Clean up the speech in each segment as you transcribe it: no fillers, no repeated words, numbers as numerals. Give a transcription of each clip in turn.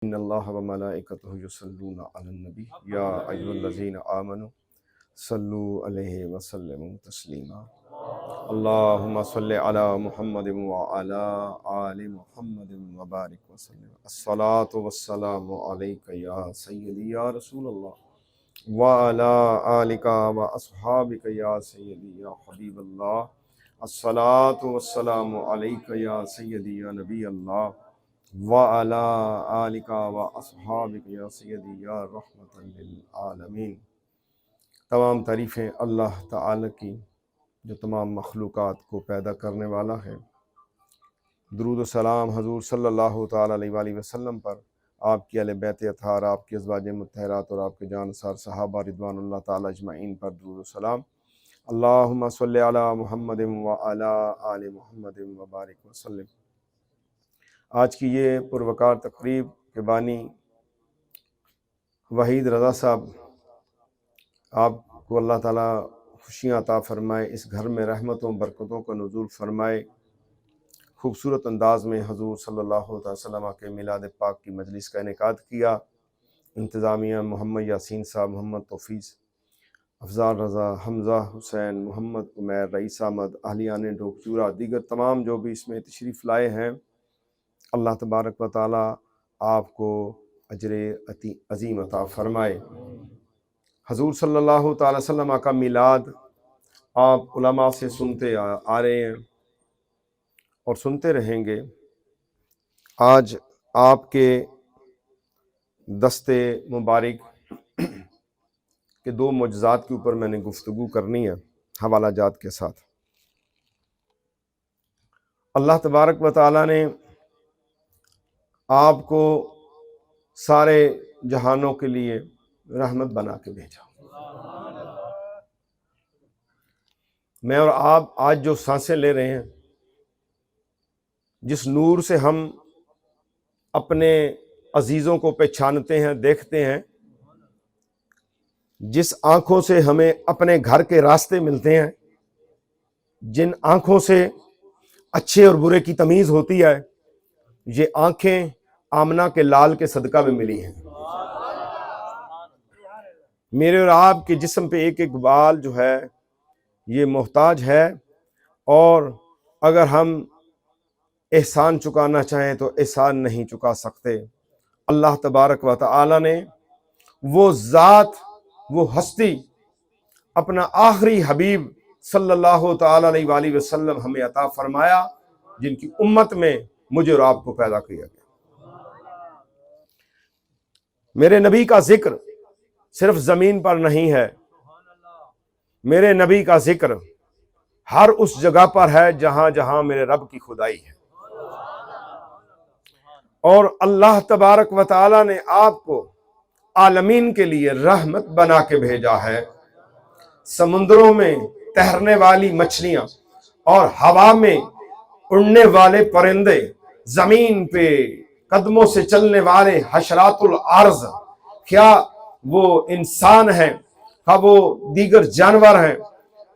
ان اللہ و ملائکتہ یصلون علی النبی یا ایھا الذین آمنوا صلوا علیہ وسلموا تسلیما اللہم صل علی محمد وعلی آل محمد وبارک وسلم الصلاۃ والسلام علیک یا سیدی یا رسول اللہ وعلی آلک واصحابک یا سیدی یا حبیب اللہ الصلاۃ والسلام علیک یا سیدی یا نبی اللہ وعلی آلک واصحابک یا سیدی یا رحمۃ للعالمین۔ تمام تعریفیں اللہ تعالی کی جو تمام مخلوقات کو پیدا کرنے والا ہے۔ درود و سلام حضور صلی اللہ تعالی علیہ وآلہ وسلم پر، آپ کی اہل بیت اطہار، آپ کی ازواج مطہرات اور آپ کے جانثار صحابہ رضوان اللہ تعالی اجمعین پر درود و سلام۔ اللہم صلی علی محمد وعلی آل محمد وبارک وسلم۔ آج کی یہ پروقار تقریب کے بانی وحید رضا صاحب، آپ کو اللہ تعالیٰ خوشیاں عطا فرمائے، اس گھر میں رحمتوں برکتوں کا نزول فرمائے۔ خوبصورت انداز میں حضور صلی اللہ علیہ وسلم کے میلاد پاک کی مجلس کا انعقاد کیا۔ انتظامیہ محمد یاسین صاحب، محمد توفیق، افضال رضا، حمزہ حسین، محمد عمیر، رئیس احمد، اہلیان ڈھوکچورا، دیگر تمام جو بھی اس میں تشریف لائے ہیں، اللہ تبارک و تعالیٰ آپ کو اجر عظیم عطا فرمائے۔ حضور صلی اللہ تعالی وسلم کا میلاد آپ علماء سے سنتے آ رہے ہیں اور سنتے رہیں گے۔ آج آپ کے دستے مبارک کے دو معجزات کے اوپر میں نے گفتگو کرنی ہے حوالہ جات کے ساتھ۔ اللہ تبارک و تعالیٰ نے آپ کو سارے جہانوں کے لیے رحمت بنا کے بھیجا۔ میں اور آپ آج جو سانسیں لے رہے ہیں، جس نور سے ہم اپنے عزیزوں کو پہچانتے ہیں، دیکھتے ہیں، جس آنکھوں سے ہمیں اپنے گھر کے راستے ملتے ہیں، جن آنکھوں سے اچھے اور برے کی تمیز ہوتی ہے، یہ آنکھیں آمنہ کے لال کے صدقہ میں ملی ہیں۔ میرے اور آپ کے جسم پہ ایک ایک بال جو ہے یہ محتاج ہے، اور اگر ہم احسان چکانا چاہیں تو احسان نہیں چکا سکتے۔ اللہ تبارک و تعالی نے وہ ذات، وہ ہستی، اپنا آخری حبیب صلی اللہ تعالی علیہ وآلہ وسلم ہمیں عطا فرمایا، جن کی امت میں مجھے اور آپ کو پیدا کیا گیا۔ میرے نبی کا ذکر صرف زمین پر نہیں ہے، میرے نبی کا ذکر ہر اس جگہ پر ہے جہاں جہاں میرے رب کی خدائی ہے۔ اور اللہ تبارک و تعالی نے آپ کو عالمین کے لیے رحمت بنا کے بھیجا ہے۔ سمندروں میں تیرنے والی مچھلیاں اور ہوا میں اڑنے والے پرندے، زمین پہ قدموں سے چلنے والے حشرات الارض، کیا وہ انسان ہیں، کیا وہ دیگر جانور ہیں،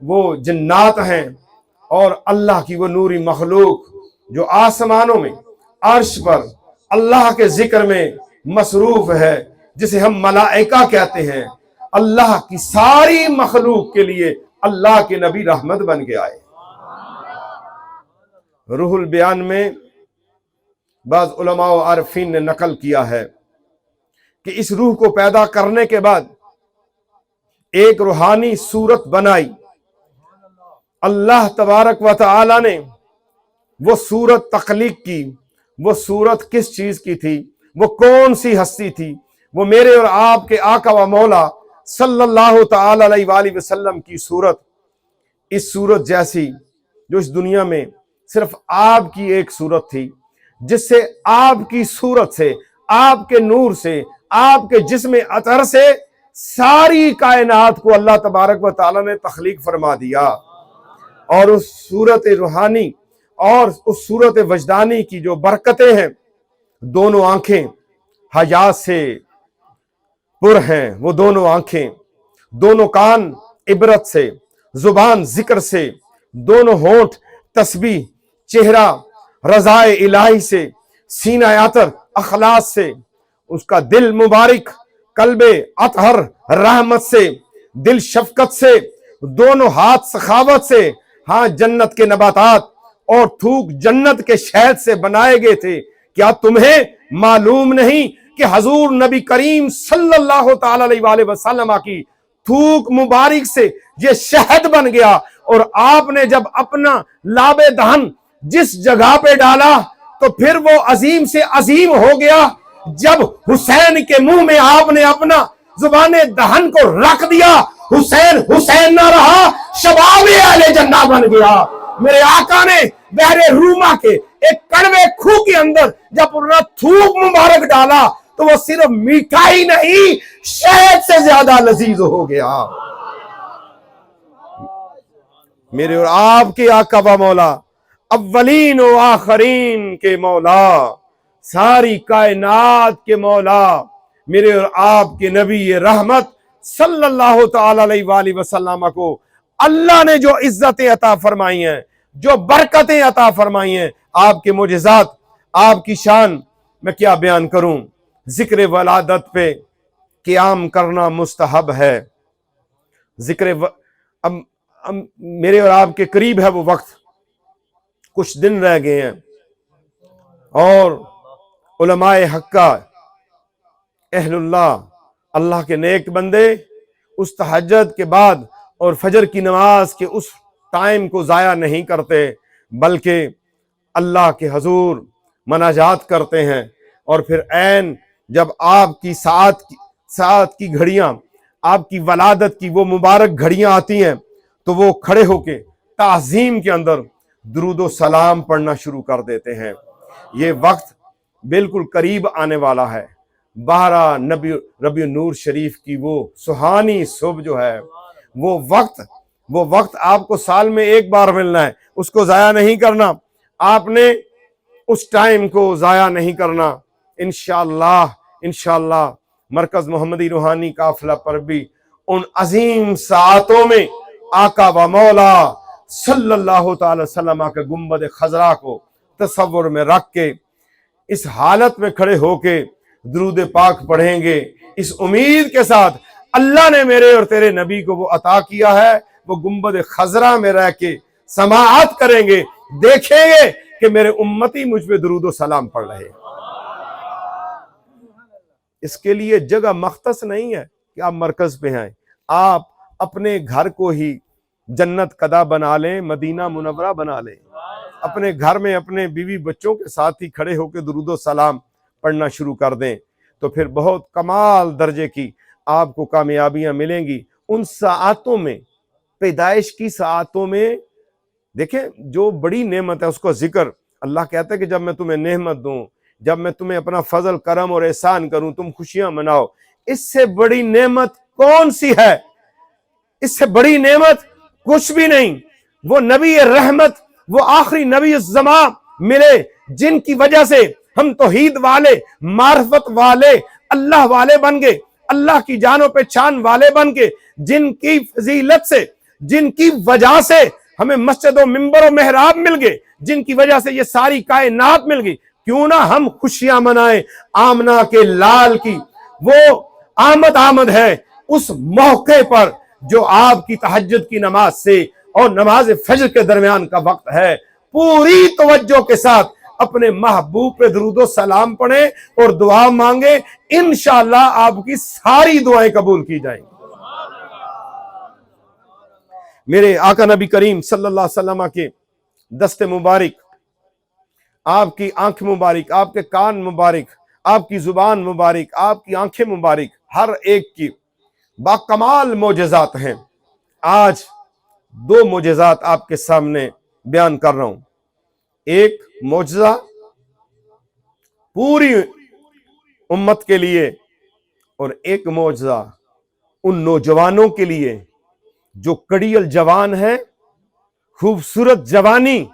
وہ جنات ہیں، اور اللہ کی وہ نوری مخلوق جو آسمانوں میں عرش پر اللہ کے ذکر میں مصروف ہے، جسے ہم ملائکہ کہتے ہیں، اللہ کی ساری مخلوق کے لیے اللہ کے نبی رحمت بن کے آئے۔ روح البیان میں بعض علماء و عارفین نے نقل کیا ہے کہ اس روح کو پیدا کرنے کے بعد ایک روحانی صورت بنائی۔ اللہ تبارک و تعالی نے وہ صورت تخلیق کی۔ وہ صورت کس چیز کی تھی؟ وہ کون سی ہستی تھی؟ وہ میرے اور آپ کے آقا و مولا صلی اللہ تعالی علیہ وآلہ وسلم کی صورت، اس صورت جیسی جو اس دنیا میں صرف آپ کی ایک صورت تھی، جس سے آپ کی صورت سے، آپ کے نور سے، آپ کے جسم اطہر سے ساری کائنات کو اللہ تبارک و تعالی نے تخلیق فرما دیا۔ اور اس صورت روحانی اور اس صورت وجدانی کی جو برکتیں ہیں، دونوں آنکھیں حیات سے پر ہیں، وہ دونوں آنکھیں، دونوں کان عبرت سے، زبان ذکر سے، دونوں ہونٹ تسبیح، چہرہ رضائے الہی سے، سینہ عطر اخلاص سے، اس کا دل مبارک قلب اطہر رحمت سے، دل شفقت سے، دونوں ہاتھ سخاوت سے، ہاں جنت کے نباتات اور تھوک جنت کے شہد سے بنائے گئے تھے۔ کیا تمہیں معلوم نہیں کہ حضور نبی کریم صلی اللہ تعالی علیہ وآلہ وسلم کی تھوک مبارک سے یہ شہد بن گیا، اور آپ نے جب اپنا لاب دہن جس جگہ پہ ڈالا تو پھر وہ عظیم سے عظیم ہو گیا۔ جب حسین کے منہ میں آپ نے اپنا زبان دہن کو رکھ دیا، حسین حسین نہ رہا، شباب اہل جنہ بن گیا۔ میرے آقا نے بحر روما کے ایک کڑوے کھو کے اندر جب انہوں نے تھوک مبارک ڈالا تو وہ صرف میٹھا ہی نہیں، شہد سے زیادہ لذیذ ہو گیا۔ میرے اور آپ کے آقا و مولا، اولین و آخرین کے مولا، ساری کائنات کے مولا، میرے اور آپ کے نبی رحمت صلی اللہ تعالی علیہ وآلہ وسلم کو اللہ نے جو عزتیں عطا فرمائی ہیں، جو برکتیں عطا فرمائی ہیں، آپ کے معجزات، آپ کی شان میں کیا بیان کروں۔ ذکر ولادت پہ قیام کرنا مستحب ہے۔ میرے اور آپ کے قریب ہے وہ وقت، کچھ دن رہ گئے ہیں، اور علماء حقہ، اہل اللہ، اللہ کے نیک بندے اس تہجد کے بعد اور فجر کی نماز کے اس ٹائم کو ضائع نہیں کرتے، بلکہ اللہ کے حضور مناجات کرتے ہیں، اور پھر عین جب آپ کی ساعت کی گھڑیاں، آپ کی ولادت کی وہ مبارک گھڑیاں آتی ہیں تو وہ کھڑے ہو کے تعظیم کے اندر درود و سلام پڑھنا شروع کر دیتے ہیں۔ یہ وقت بالکل قریب آنے والا ہے۔ 12 ربیع نور شریف کی وہ سہانی صبح جو ہے، وہ وقت آپ کو سال میں ایک بار ملنا ہے، اس کو ضائع نہیں کرنا۔ آپ نے اس ٹائم کو ضائع نہیں کرنا۔ انشاءاللہ مرکز محمدی روحانی قافلہ پر بھی ان عظیم ساعتوں میں آقا و مولا صلی اللہ تعالی وسلم کے گنبد خضرا کو تصور میں رکھ کے اس حالت میں کھڑے ہو کے درود پاک پڑھیں گے، اس امید کے ساتھ اللہ نے میرے اور تیرے نبی کو وہ عطا کیا ہے، وہ گنبد خضرا میں رہ کے سماعت کریں گے، دیکھیں گے کہ میرے امتی مجھ پہ درود و سلام پڑھ رہے ہیں۔ اس کے لیے جگہ مختص نہیں ہے کہ آپ مرکز پہ ہیں، آپ اپنے گھر کو ہی جنت قدا بنا لیں، مدینہ منورہ بنا لیں، اپنے گھر میں اپنے بیوی بچوں کے ساتھ ہی کھڑے ہو کے درود و سلام پڑھنا شروع کر دیں، تو پھر بہت کمال درجے کی آپ کو کامیابیاں ملیں گی۔ ان ساعتوں میں، پیدائش کی ساعتوں میں، دیکھیں جو بڑی نعمت ہے اس کو ذکر، اللہ کہتا ہے کہ جب میں تمہیں نعمت دوں، جب میں تمہیں اپنا فضل کرم اور احسان کروں، تم خوشیاں مناؤ، اس سے بڑی نعمت کون سی ہے؟ اس سے بڑی نعمت کچھ بھی نہیں۔ وہ نبی رحمت، وہ آخری نبی الزمان ملے، جن کی وجہ سے ہم توحید والے، معرفت والے، اللہ والے بن گئے، اللہ کی جان و پہچان والے بن گئے، جن کی فضیلت سے، جن کی وجہ سے ہمیں مسجد و منبر و محراب مل گئے، جن کی وجہ سے یہ ساری کائنات مل گئی۔ کیوں نہ ہم خوشیاں منائیں آمنہ کے لال کی وہ آمد ہے اس موقع پر جو آپ کی تہجد کی نماز سے اور نماز فجر کے درمیان کا وقت ہے۔ پوری توجہ کے ساتھ اپنے محبوب پہ درود و سلام پڑھیں اور دعا مانگیں، انشاءاللہ آپ کی ساری دعائیں قبول کی جائیں گی۔ میرے آقا نبی کریم صلی اللہ علیہ وسلم کے دست مبارک، آپ کی آنکھ مبارک، آپ کے کان مبارک، آپ کی زبان مبارک، آپ کی آنکھیں مبارک، ہر ایک کی باکمال معجزات ہیں۔ آج 2 معجزات آپ کے سامنے بیان کر رہا ہوں۔ ایک معجزہ پوری امت کے لیے، اور ایک معجزہ ان نوجوانوں کے لیے جو کڑیل جوان ہیں، خوبصورت جوانی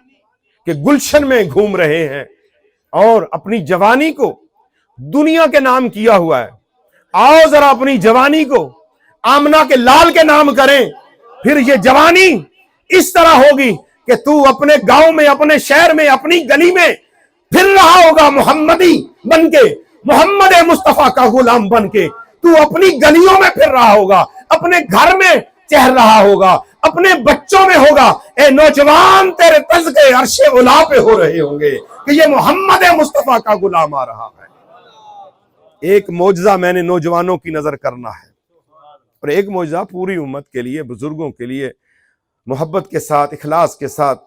کے گلشن میں گھوم رہے ہیں اور اپنی جوانی کو دنیا کے نام کیا ہوا ہے۔ آؤ ذرا اپنی جوانی کو آمنہ کے لال کے نام کریں، پھر یہ جوانی اس طرح ہوگی کہ تو اپنے گاؤں میں، اپنے شہر میں، اپنی گلی میں پھر رہا ہوگا محمدی بن کے، محمد مصطفیٰ کا غلام بن کے تو اپنی گلیوں میں پھر رہا ہوگا، اپنے گھر میں چہر رہا ہوگا، اپنے بچوں میں ہوگا، اے نوجوان تیرے تذکرے عرش اولا پہ ہو رہے ہوں گے کہ یہ محمد مصطفیٰ کا غلام آ رہا ہے۔ ایک معجزہ میں نے نوجوانوں کی نظر کرنا ہے، اور ایک معجزہ پوری امت کے لیے، بزرگوں کے لیے، محبت کے ساتھ، اخلاص کے ساتھ،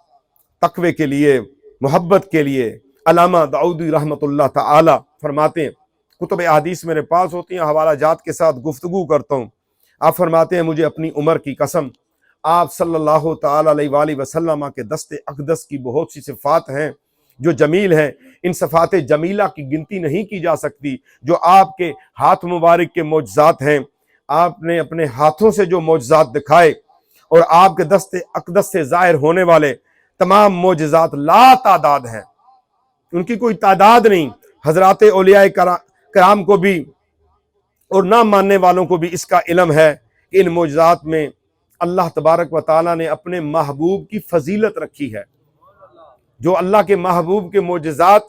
تقوی کے لیے، محبت کے لیے۔ علامہ داؤدی رحمۃ اللہ تعالی فرماتے ہیں، کتب احادیث میرے پاس ہوتی ہیں، حوالہ جات کے ساتھ گفتگو کرتا ہوں۔ آپ فرماتے ہیں مجھے اپنی عمر کی قسم، آپ صلی اللہ تعالی علیہ وآلہ وسلم کے دست اقدس کی بہت سی صفات ہیں جو جمیل ہیں، ان صفات جمیلہ کی گنتی نہیں کی جا سکتی جو آپ کے ہاتھ مبارک کے معجزات ہیں۔ آپ نے اپنے ہاتھوں سے جو معجزات دکھائے اور آپ کے دست اقدس سے ظاہر ہونے والے تمام معجزات لا تعداد ہیں، ان کی کوئی تعداد نہیں۔ حضرات اولیاء کرام کو بھی اور نہ ماننے والوں کو بھی اس کا علم ہے کہ ان معجزات میں اللہ تبارک و تعالیٰ نے اپنے محبوب کی فضیلت رکھی ہے۔ جو اللہ کے محبوب کے معجزات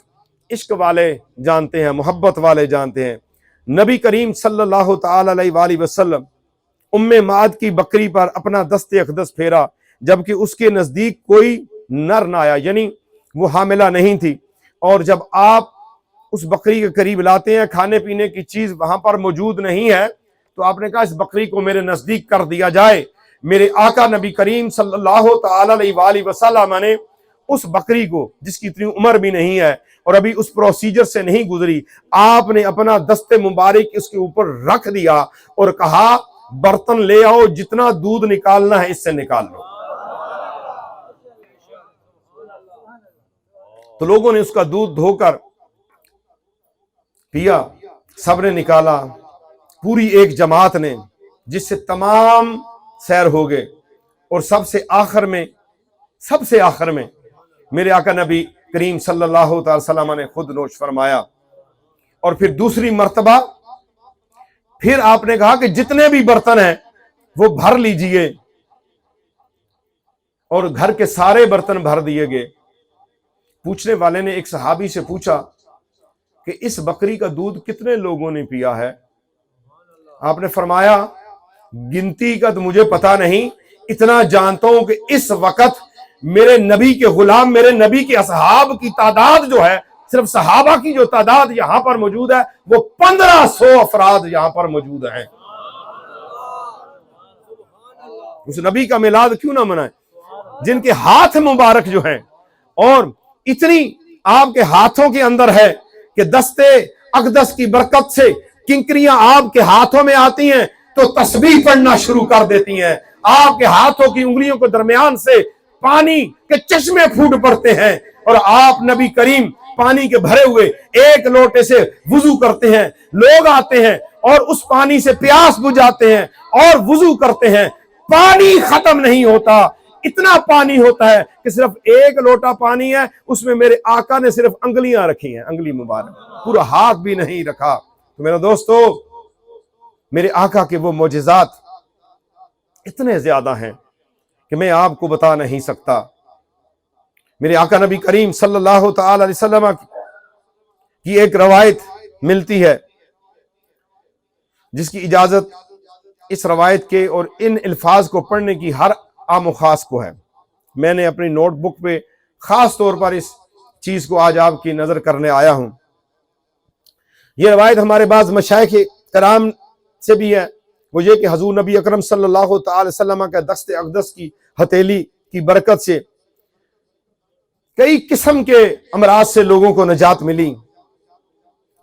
عشق والے جانتے ہیں، محبت والے جانتے ہیں۔ نبی کریم صلی اللہ تعالی علیہ وآلہ وسلم معد کی بکری پر اپنا دست اقدس پھیرا جبکہ اس کے نزدیک کوئی نر نہ آیا، یعنی وہ حاملہ نہیں تھی، اور جب آپ اس بکری کے قریب لاتے ہیں، کھانے پینے کی چیز وہاں پر موجود نہیں ہے، تو آپ نے کہا اس بکری کو میرے نزدیک کر دیا جائے۔ میرے آقا نبی کریم صلی اللہ تعالی علیہ وآلہ وسلم نے اس بکری کو، جس کی اتنی عمر بھی نہیں ہے اور ابھی اس پروسیجر سے نہیں گزری، آپ نے اپنا دست مبارک اس کے اوپر رکھ دیا اور کہا برتن لے آؤ، جتنا دودھ نکالنا ہے اس سے نکال لو۔ تو لوگوں نے اس کا دودھ دھو کر پیا، سب نے نکالا، پوری ایک جماعت نے، جس سے تمام سیر ہو گئے، اور سب سے آخر میں میرے آقا نبی کریم صلی اللہ علیہ وسلم نے خود نوش فرمایا۔ اور پھر دوسری مرتبہ پھر آپ نے کہا کہ جتنے بھی برتن ہیں وہ بھر لیجئے، اور گھر کے سارے برتن بھر دیے گئے۔ پوچھنے والے نے ایک صحابی سے پوچھا کہ اس بکری کا دودھ کتنے لوگوں نے پیا ہے؟ آپ نے فرمایا گنتی کا تو مجھے پتا نہیں، اتنا جانتا ہوں کہ اس وقت میرے نبی کے غلام، میرے نبی کے اصحاب کی تعداد جو ہے، صرف صحابہ کی جو تعداد یہاں پر موجود ہے وہ 1500 افراد یہاں پر موجود ہیں۔ اس نبی کا میلاد کیوں نہ منائیں جن کے ہاتھ مبارک جو ہیں، اور اتنی آپ کے ہاتھوں کے اندر ہے کہ دست اقدس کی برکت سے کنکریاں آپ کے ہاتھوں میں آتی ہیں تو تسبیح پڑھنا شروع کر دیتی ہیں، آپ کے ہاتھوں کی انگلیوں کے درمیان سے پانی کے چشمے پھوٹ پڑتے ہیں، اور آپ نبی کریم پانی کے بھرے ہوئے ایک لوٹے سے وضو کرتے ہیں، لوگ آتے ہیں اور اس پانی سے پیاس بجھاتے ہیں اور وضو کرتے ہیں، پانی ختم نہیں ہوتا، اتنا پانی ہوتا ہے کہ صرف ایک لوٹا پانی ہے، اس میں میرے آقا نے صرف انگلیاں رکھی ہیں، انگلی مبارک، پورا ہاتھ بھی نہیں رکھا۔ تو میرا دوستو، میرے آقا کے وہ معجزات اتنے زیادہ ہیں کہ میں آپ کو بتا نہیں سکتا۔ میرے آقا نبی کریم صلی اللہ تعالی علیہ وسلم کی ایک روایت ملتی ہے جس کی اجازت اس روایت کے اور ان الفاظ کو پڑھنے کی ہر عام و خاص کو ہے۔ میں نے اپنی نوٹ بک پہ خاص طور پر اس چیز کو آج آپ کی نظر کرنے آیا ہوں۔ یہ روایت ہمارے بعض مشائخ کرام سے بھی ہے، وہ یہ کہ حضور نبی اکرم صلی اللہ تعالی وسلم کے دست اقدس کی ہتھیلی کی برکت سے کئی قسم کے امراض سے لوگوں کو نجات ملی،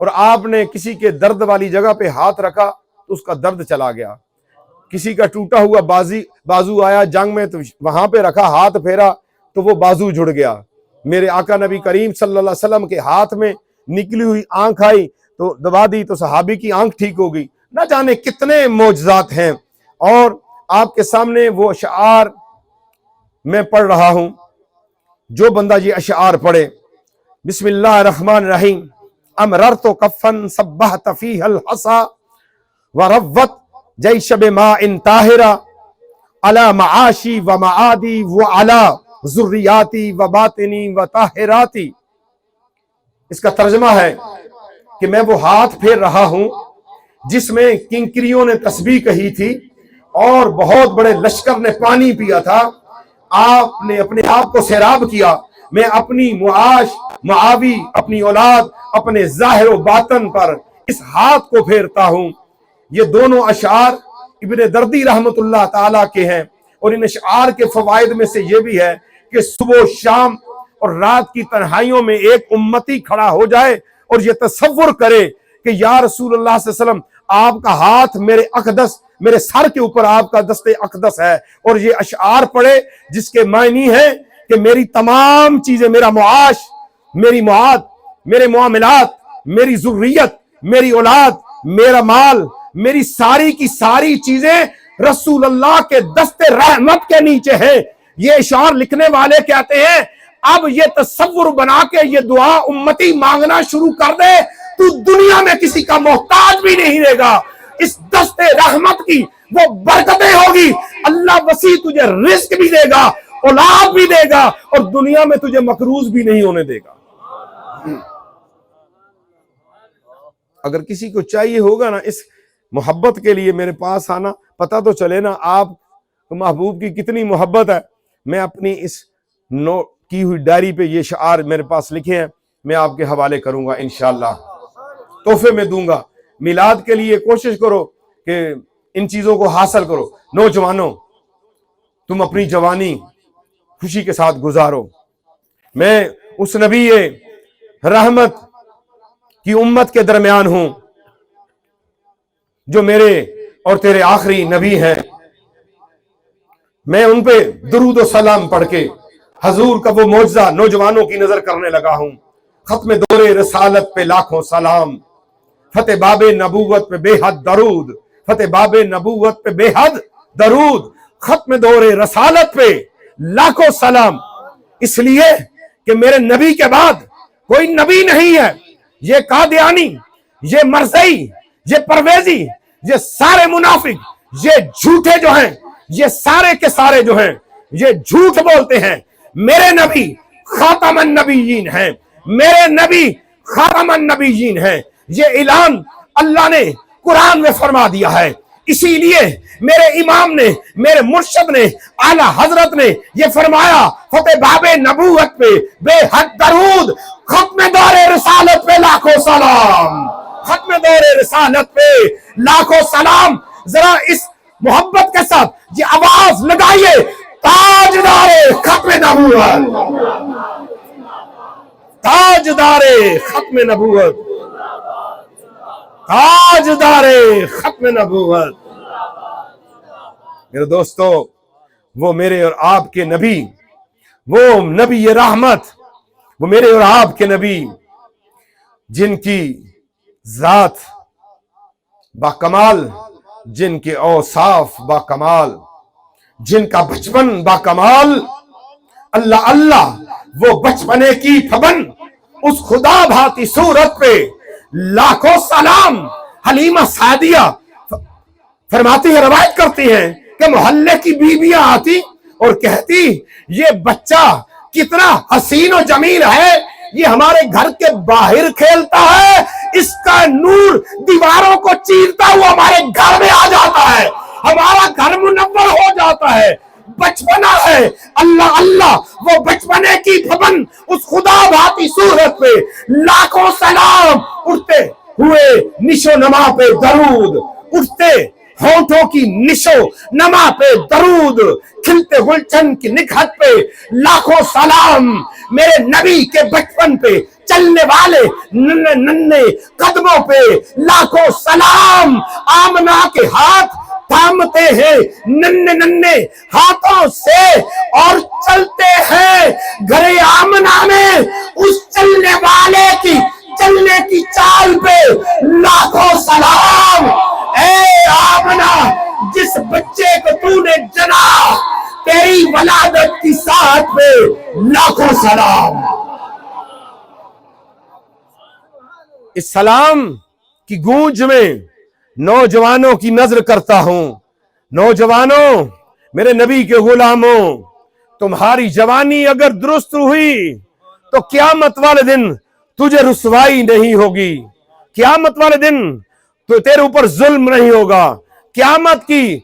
اور آپ نے کسی کے درد والی جگہ پہ ہاتھ رکھا تو اس کا درد چلا گیا، کسی کا ٹوٹا ہوا بازو آیا جنگ میں تو وہاں پہ رکھا، ہاتھ پھیرا تو وہ بازو جڑ گیا۔ میرے آقا نبی کریم صلی اللہ علیہ وسلم کے ہاتھ میں نکلی ہوئی آنکھ آئی تو دبا دی تو صحابی کی آنکھ ٹھیک ہو گئی۔ نہ جانے کتنے معجزات ہیں، اور آپ کے سامنے وہ اشعار میں پڑھ رہا ہوں۔ جو بندہ یہ اشعار پڑھے، بسم اللہ الرحمن الرحیم، امررت کفن صبحت فیہ الحصا وروت جیش بماء طاہرا علی معاشی و معادی و علی ذریاتی و باطنی و طاہراتی۔ اس کا ترجمہ ہے کہ میں وہ ہاتھ پھیر رہا ہوں جس میں کنکریوں نے تسبیح کہی تھی اور بہت بڑے لشکر نے پانی پیا تھا. آپ نے اپنے آپ کو سیراب کیا. میں اپنی معاش، معاوی، اپنی اولاد، اپنے ظاہر و باطن پر اس ہاتھ کو پھیرتا ہوں. یہ دونوں اشعار ابن دردی رحمت اللہ تعالی کے ہیں، اور ان اشعار کے فوائد میں سے یہ بھی ہے کہ صبح و شام اور رات کی تنہائیوں میں ایک امتی کھڑا ہو جائے اور یہ تصور کرے کہ یا رسول اللہ صلی اللہ علیہ وسلم آپ کا ہاتھ میرے اقدس، میرے سر کے اوپر آپ کا دست اقدس ہے، اور یہ اشعار پڑھے جس کے معنی ہے کہ میری تمام چیزیں، میرا معاش، میری معاد، میرے معاملات، میری ذریت، میری اولاد، میرا مال، میری ساری کی ساری چیزیں رسول اللہ کے دست رحمت کے نیچے ہیں. یہ اشعار لکھنے والے کہتے ہیں اب یہ تصور بنا کے یہ دعا امتی مانگنا شروع کر دے تو دنیا میں کسی کا محتاج بھی نہیں رہے گا. اس دست رحمت کی وہ برکتیں ہوگی. اللہ وسیع تجھے رزق بھی دے گا، اولاد بھی دے گا، اور دنیا میں تجھے مقروض بھی نہیں ہونے دے گا. اگر کسی کو چاہیے ہوگا نا اس محبت کے لیے میرے پاس آنا، پتہ تو چلے نا آپ محبوب کی کتنی محبت ہے. میں اپنی اس نوٹ کی ہوئی ڈائری پہ یہ شعار میرے پاس لکھے ہیں، میں آپ کے حوالے کروں گا انشاءاللہ، تحفے میں دوں گا. میلاد کے لیے کوشش کرو کہ ان چیزوں کو حاصل کرو. نوجوانوں، تم اپنی جوانی خوشی کے ساتھ گزارو. میں اس نبی رحمت کی امت کے درمیان ہوں جو میرے اور تیرے آخری نبی ہیں. میں ان پہ درود و سلام پڑھ کے حضور کا وہ معجزہ نوجوانوں کی نظر کرنے لگا ہوں. ختم دور رسالت پہ لاکھوں سلام، فتح باب نبوت پہ بے حد درود، فتح باب نبوت پہ بے حد درود، ختم دور رسالت پہ لاکھوں سلام. اس لیے کہ میرے نبی کے بعد کوئی نبی نہیں ہے. یہ قادیانی، یہ مرزئی، یہ پرویزی، یہ سارے منافق، یہ جھوٹے جو ہیں، یہ سارے کے سارے جو ہیں یہ جھوٹ بولتے ہیں. میرے نبی خاتم النبیین ہیں، میرے نبی خاتم النبیین ہیں. یہ اعلان اللہ نے قرآن میں فرما دیا ہے. اسی لیے میرے امام نے، میرے مرشد نے، اعلی حضرت نے یہ فرمایا فتح باب نبوت پہ بے حد درود، ختم دور رسالت پہ لاکھوں سلام، ختم دور رسالت پہ لاکھوں سلام. ذرا اس محبت کے ساتھ یہ آواز لگائیے، تاجدار ختم نبوت، تاجدار ختم نبوت، تاجدار ختم نبوت. میرے دوستو، وہ میرے اور آپ کے نبی، وہ نبی رحمت، وہ میرے اور آپ کے نبی جن کی ذات باکمال، جن کے اوصاف باکمال، جن کا بچپن باکمال، اللہ اللہ وہ بچپنے کی پھبن اس خدا بھاتی صورت پہ لاکھوں سلام. حلیمہ سعدیہ فرماتی ہے، روایت کرتی ہیں کہ محلے کی بیویاں آتی اور کہتی یہ بچہ کتنا حسین و جمیل ہے، یہ ہمارے گھر کے باہر کھیلتا ہے، اس کا نور دیواروں کو چیرتا ہوا ہمارے گھر میں آ جاتا ہے، ہمارا گھر منور ہو جاتا ہے. بچپنا ہے. اللہ اللہ وہ بچپنے کی پھبن اس خدا بھاتی صورت پہ لاکھوں سلام. اٹھتے ہوئے نشو نما پہ درود، اٹھتے ہونٹوں کی نشو نما پہ درود، کھلتے گلچن کی نکھت پہ لاکھوں سلام. میرے نبی کے بچپن پہ چلنے والے ننھے ننھے قدموں پہ لاکھوں سلام. آمنہ کے ہاتھ تھامتے ہیں ننھے ننھے ہاتھوں سے اور چلتے ہیں گھر آمنہ میں اس چلنے والے کی چلنے کی چال پہ لاکھوں سلام. اے آمنہ، جس بچے کو تو نے جنا تیری ولادت کی ساعت پہ لاکھوں سلام. اس سلام کی گونج میں نوجوانوں کی نظر کرتا ہوں. نوجوانوں، میرے نبی کے غلاموں، تمہاری جوانی اگر درست ہوئی تو قیامت والے دن تجھے رسوائی نہیں ہوگی، قیامت والے دن تو تیرے اوپر ظلم نہیں ہوگا، قیامت کی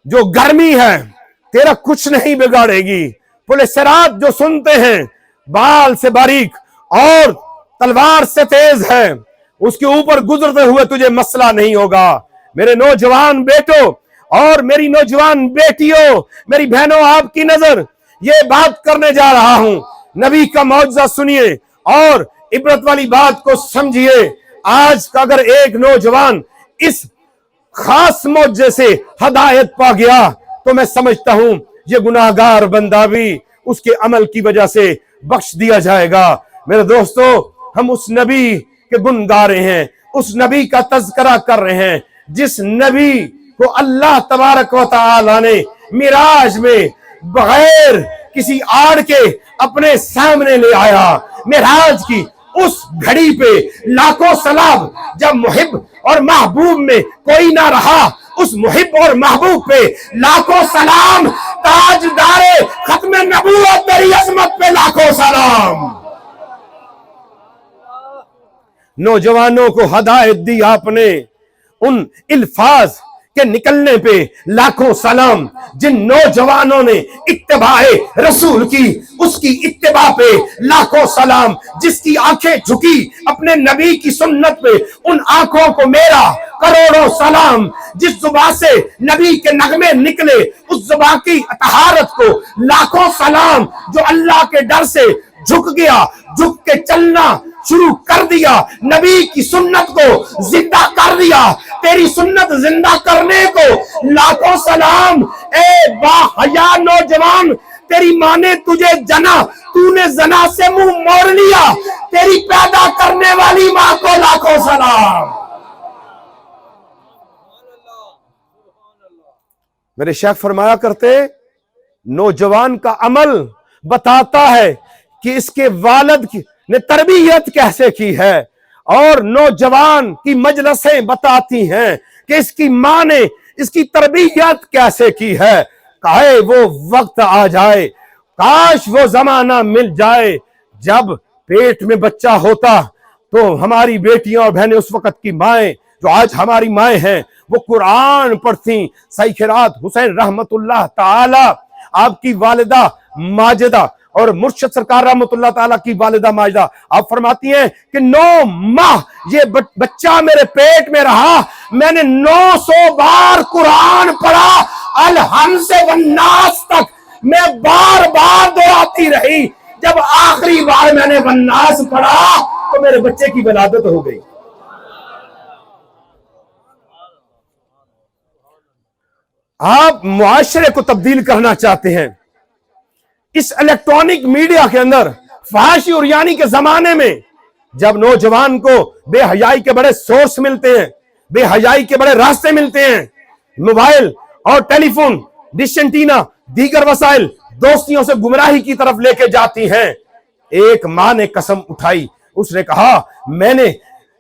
جو گرمی ہے تیرا کچھ نہیں بگاڑے گی، پولیس صراط جو سنتے ہیں بال سے باریک اور تلوار سے تیز ہے، اس کے اوپر گزرتے ہوئے تجھے مسئلہ نہیں ہوگا۔ میرے نوجوان بیٹوں اور میری نوجوان بیٹیوں، میری بہنوں، آپ کی نظر یہ بات کرنے جا رہا ہوں، نبی کا معجزہ سنیے اور عبرت والی بات کو سمجھیے۔ آج کا اگر ایک نوجوان اس خاص معجزے سے ہدایت پا گیا تو میں سمجھتا ہوں یہ گناہگار بندہ بھی اس کے عمل کی وجہ سے بخش دیا جائے گا۔ میرے دوستو، ہم اس نبی کے گن گا رہے ہیں، اس نبی کا تذکرہ کر رہے ہیں جس نبی کو اللہ تبارک و تعالی نے معراج میں بغیر کسی آڑ کے اپنے سامنے لے آیا۔ معراج کی اس گھڑی پہ لاکھوں سلام، جب محب اور محبوب میں کوئی نہ رہا، اس محب اور محبوب پہ لاکھوں سلام، تاجدار ختم نبوت تیری عظمت پہ لاکھوں سلام۔ نوجوانوں کو ہدایت دی آپ نے، ان الفاظ کے نکلنے پہ لاکھوں سلام۔ جن نوجوانوں نے اتباع رسول کی، اس کی اتباع پہ لاکھوں سلام۔ جس کی آنکھیں جھکی اپنے نبی کی سنت پہ، ان آنکھوں کو میرا کروڑوں سلام۔ جس زبان سے نبی کے نغمے نکلے، اس زبان کی طہارت کو لاکھوں سلام۔ جو اللہ کے ڈر سے جھک گیا، جھک کے چلنا شروع کر دیا، نبی کی سنت کو زندہ کر دیا، تیری سنت زندہ کرنے کو لاکھوں سلام۔ اے با حیا نوجوان، تیری ماں نے تجھے جنا، تو نے زنا سے منہ موڑ لیا، تیری پیدا کرنے والی ماں کو لاکھوں سلام۔ میرے شیخ فرمایا کرتے، نوجوان کا عمل بتاتا ہے کہ اس کے والد نے تربیت کیسے کی ہے، اور نوجوان کی مجلسیں بتاتی ہیں کہ اس کی ماں نے اس کی تربیت کیسے کی ہے۔ کہے وہ وقت آ جائے، کاش وہ زمانہ مل جائے جب پیٹ میں بچہ ہوتا تو ہماری بیٹیاں اور بہنیں، اس وقت کی مائیں جو آج ہماری مائیں ہیں، وہ قرآن پڑھتیں۔ سیدنا حسین رحمت اللہ تعالی، آپ کی والدہ ماجدہ اور مرشد سرکار رحمت اللہ تعالیٰ کی والدہ ماجدہ، آپ فرماتی ہیں کہ 9 ماہ یہ بچہ میرے پیٹ میں رہا، میں نے 900 بار قرآن پڑھا، الحمد سے والناس تک میں بار بار دہراتی رہی۔ جب آخری بار میں نے والناس پڑھا تو میرے بچے کی ولادت ہو گئی۔ آپ معاشرے کو تبدیل کرنا چاہتے ہیں، اس الیکٹرانک میڈیا کے اندر فحاشی اور یعنی کے زمانے میں جب نوجوان کو بے حیائی کے بڑے سورس ملتے ہیں، بے حیائی کے بڑے راستے ملتے ہیں، موبائل اور ٹیلی فون، ڈش اینٹینا، دیگر وسائل دوستیوں سے گمراہی کی طرف لے کے جاتی ہیں۔ ایک ماں نے قسم اٹھائی، اس نے کہا میں نے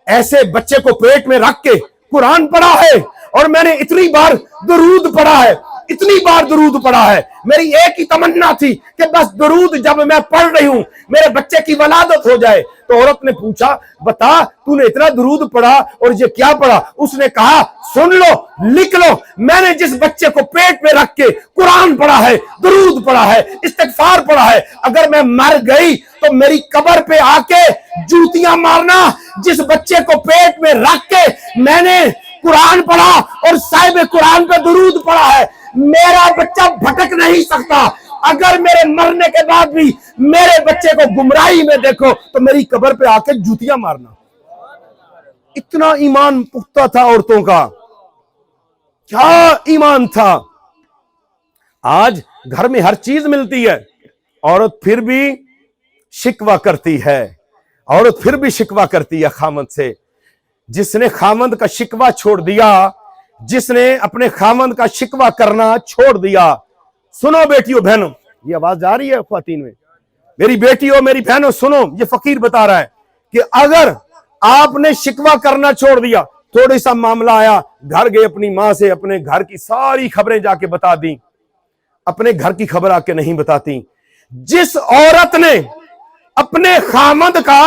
ایسے بچے کو پیٹ میں رکھ کے قرآن پڑھا ہے، اور میں نے اتنی بار درود پڑھا ہے، اتنی بار درود پڑھا ہے، میری ایک ہی تمنا تھی کہ بس درود جب میں پڑھ رہی ہوں میرے بچے کی ولادت ہو جائے۔ تو عورت نے پوچھا بتا تو نے اتنا درود پڑھا اور یہ کیا پڑھا؟ اس نے کہا سن لو، لکھ لو، میں نے جس بچے کو پیٹ میں رکھ کے قرآن پڑھا ہے، درود پڑھا ہے، استغفار پڑھا ہے، اگر میں مر گئی تو میری قبر پہ آ کے جوتیاں مارنا۔ جس بچے کو پیٹ میں رکھ کے میں نے قرآن پڑھا اور صاحب قرآن پہ درود پڑھا ہے، میرا بچہ بھٹک نہیں سکتا۔ اگر میرے مرنے کے بعد بھی میرے بچے کو گمراہی میں دیکھو تو میری قبر پہ آ کے جوتیاں مارنا۔ اتنا ایمان پختہ تھا عورتوں کا، کیا ایمان تھا۔ آج گھر میں ہر چیز ملتی ہے، عورت پھر بھی شکوہ کرتی ہے، عورت پھر بھی شکوہ کرتی ہے خامند سے۔ جس نے خامند کا شکوہ چھوڑ دیا، جس نے اپنے خامند کا شکوہ کرنا چھوڑ دیا، سنو بیٹیوں بہنوں، یہ آواز جا رہی ہے خواتین میں، میری بیٹیوں میری بہنوں سنو، یہ فقیر بتا رہا ہے کہ اگر آپ نے شکوہ کرنا چھوڑ دیا، تھوڑی سا معاملہ آیا، گھر گئے اپنی ماں سے اپنے گھر کی ساری خبریں جا کے بتا دیں، اپنے گھر کی خبر آ کے نہیں بتاتی۔ جس عورت نے اپنے خامند کا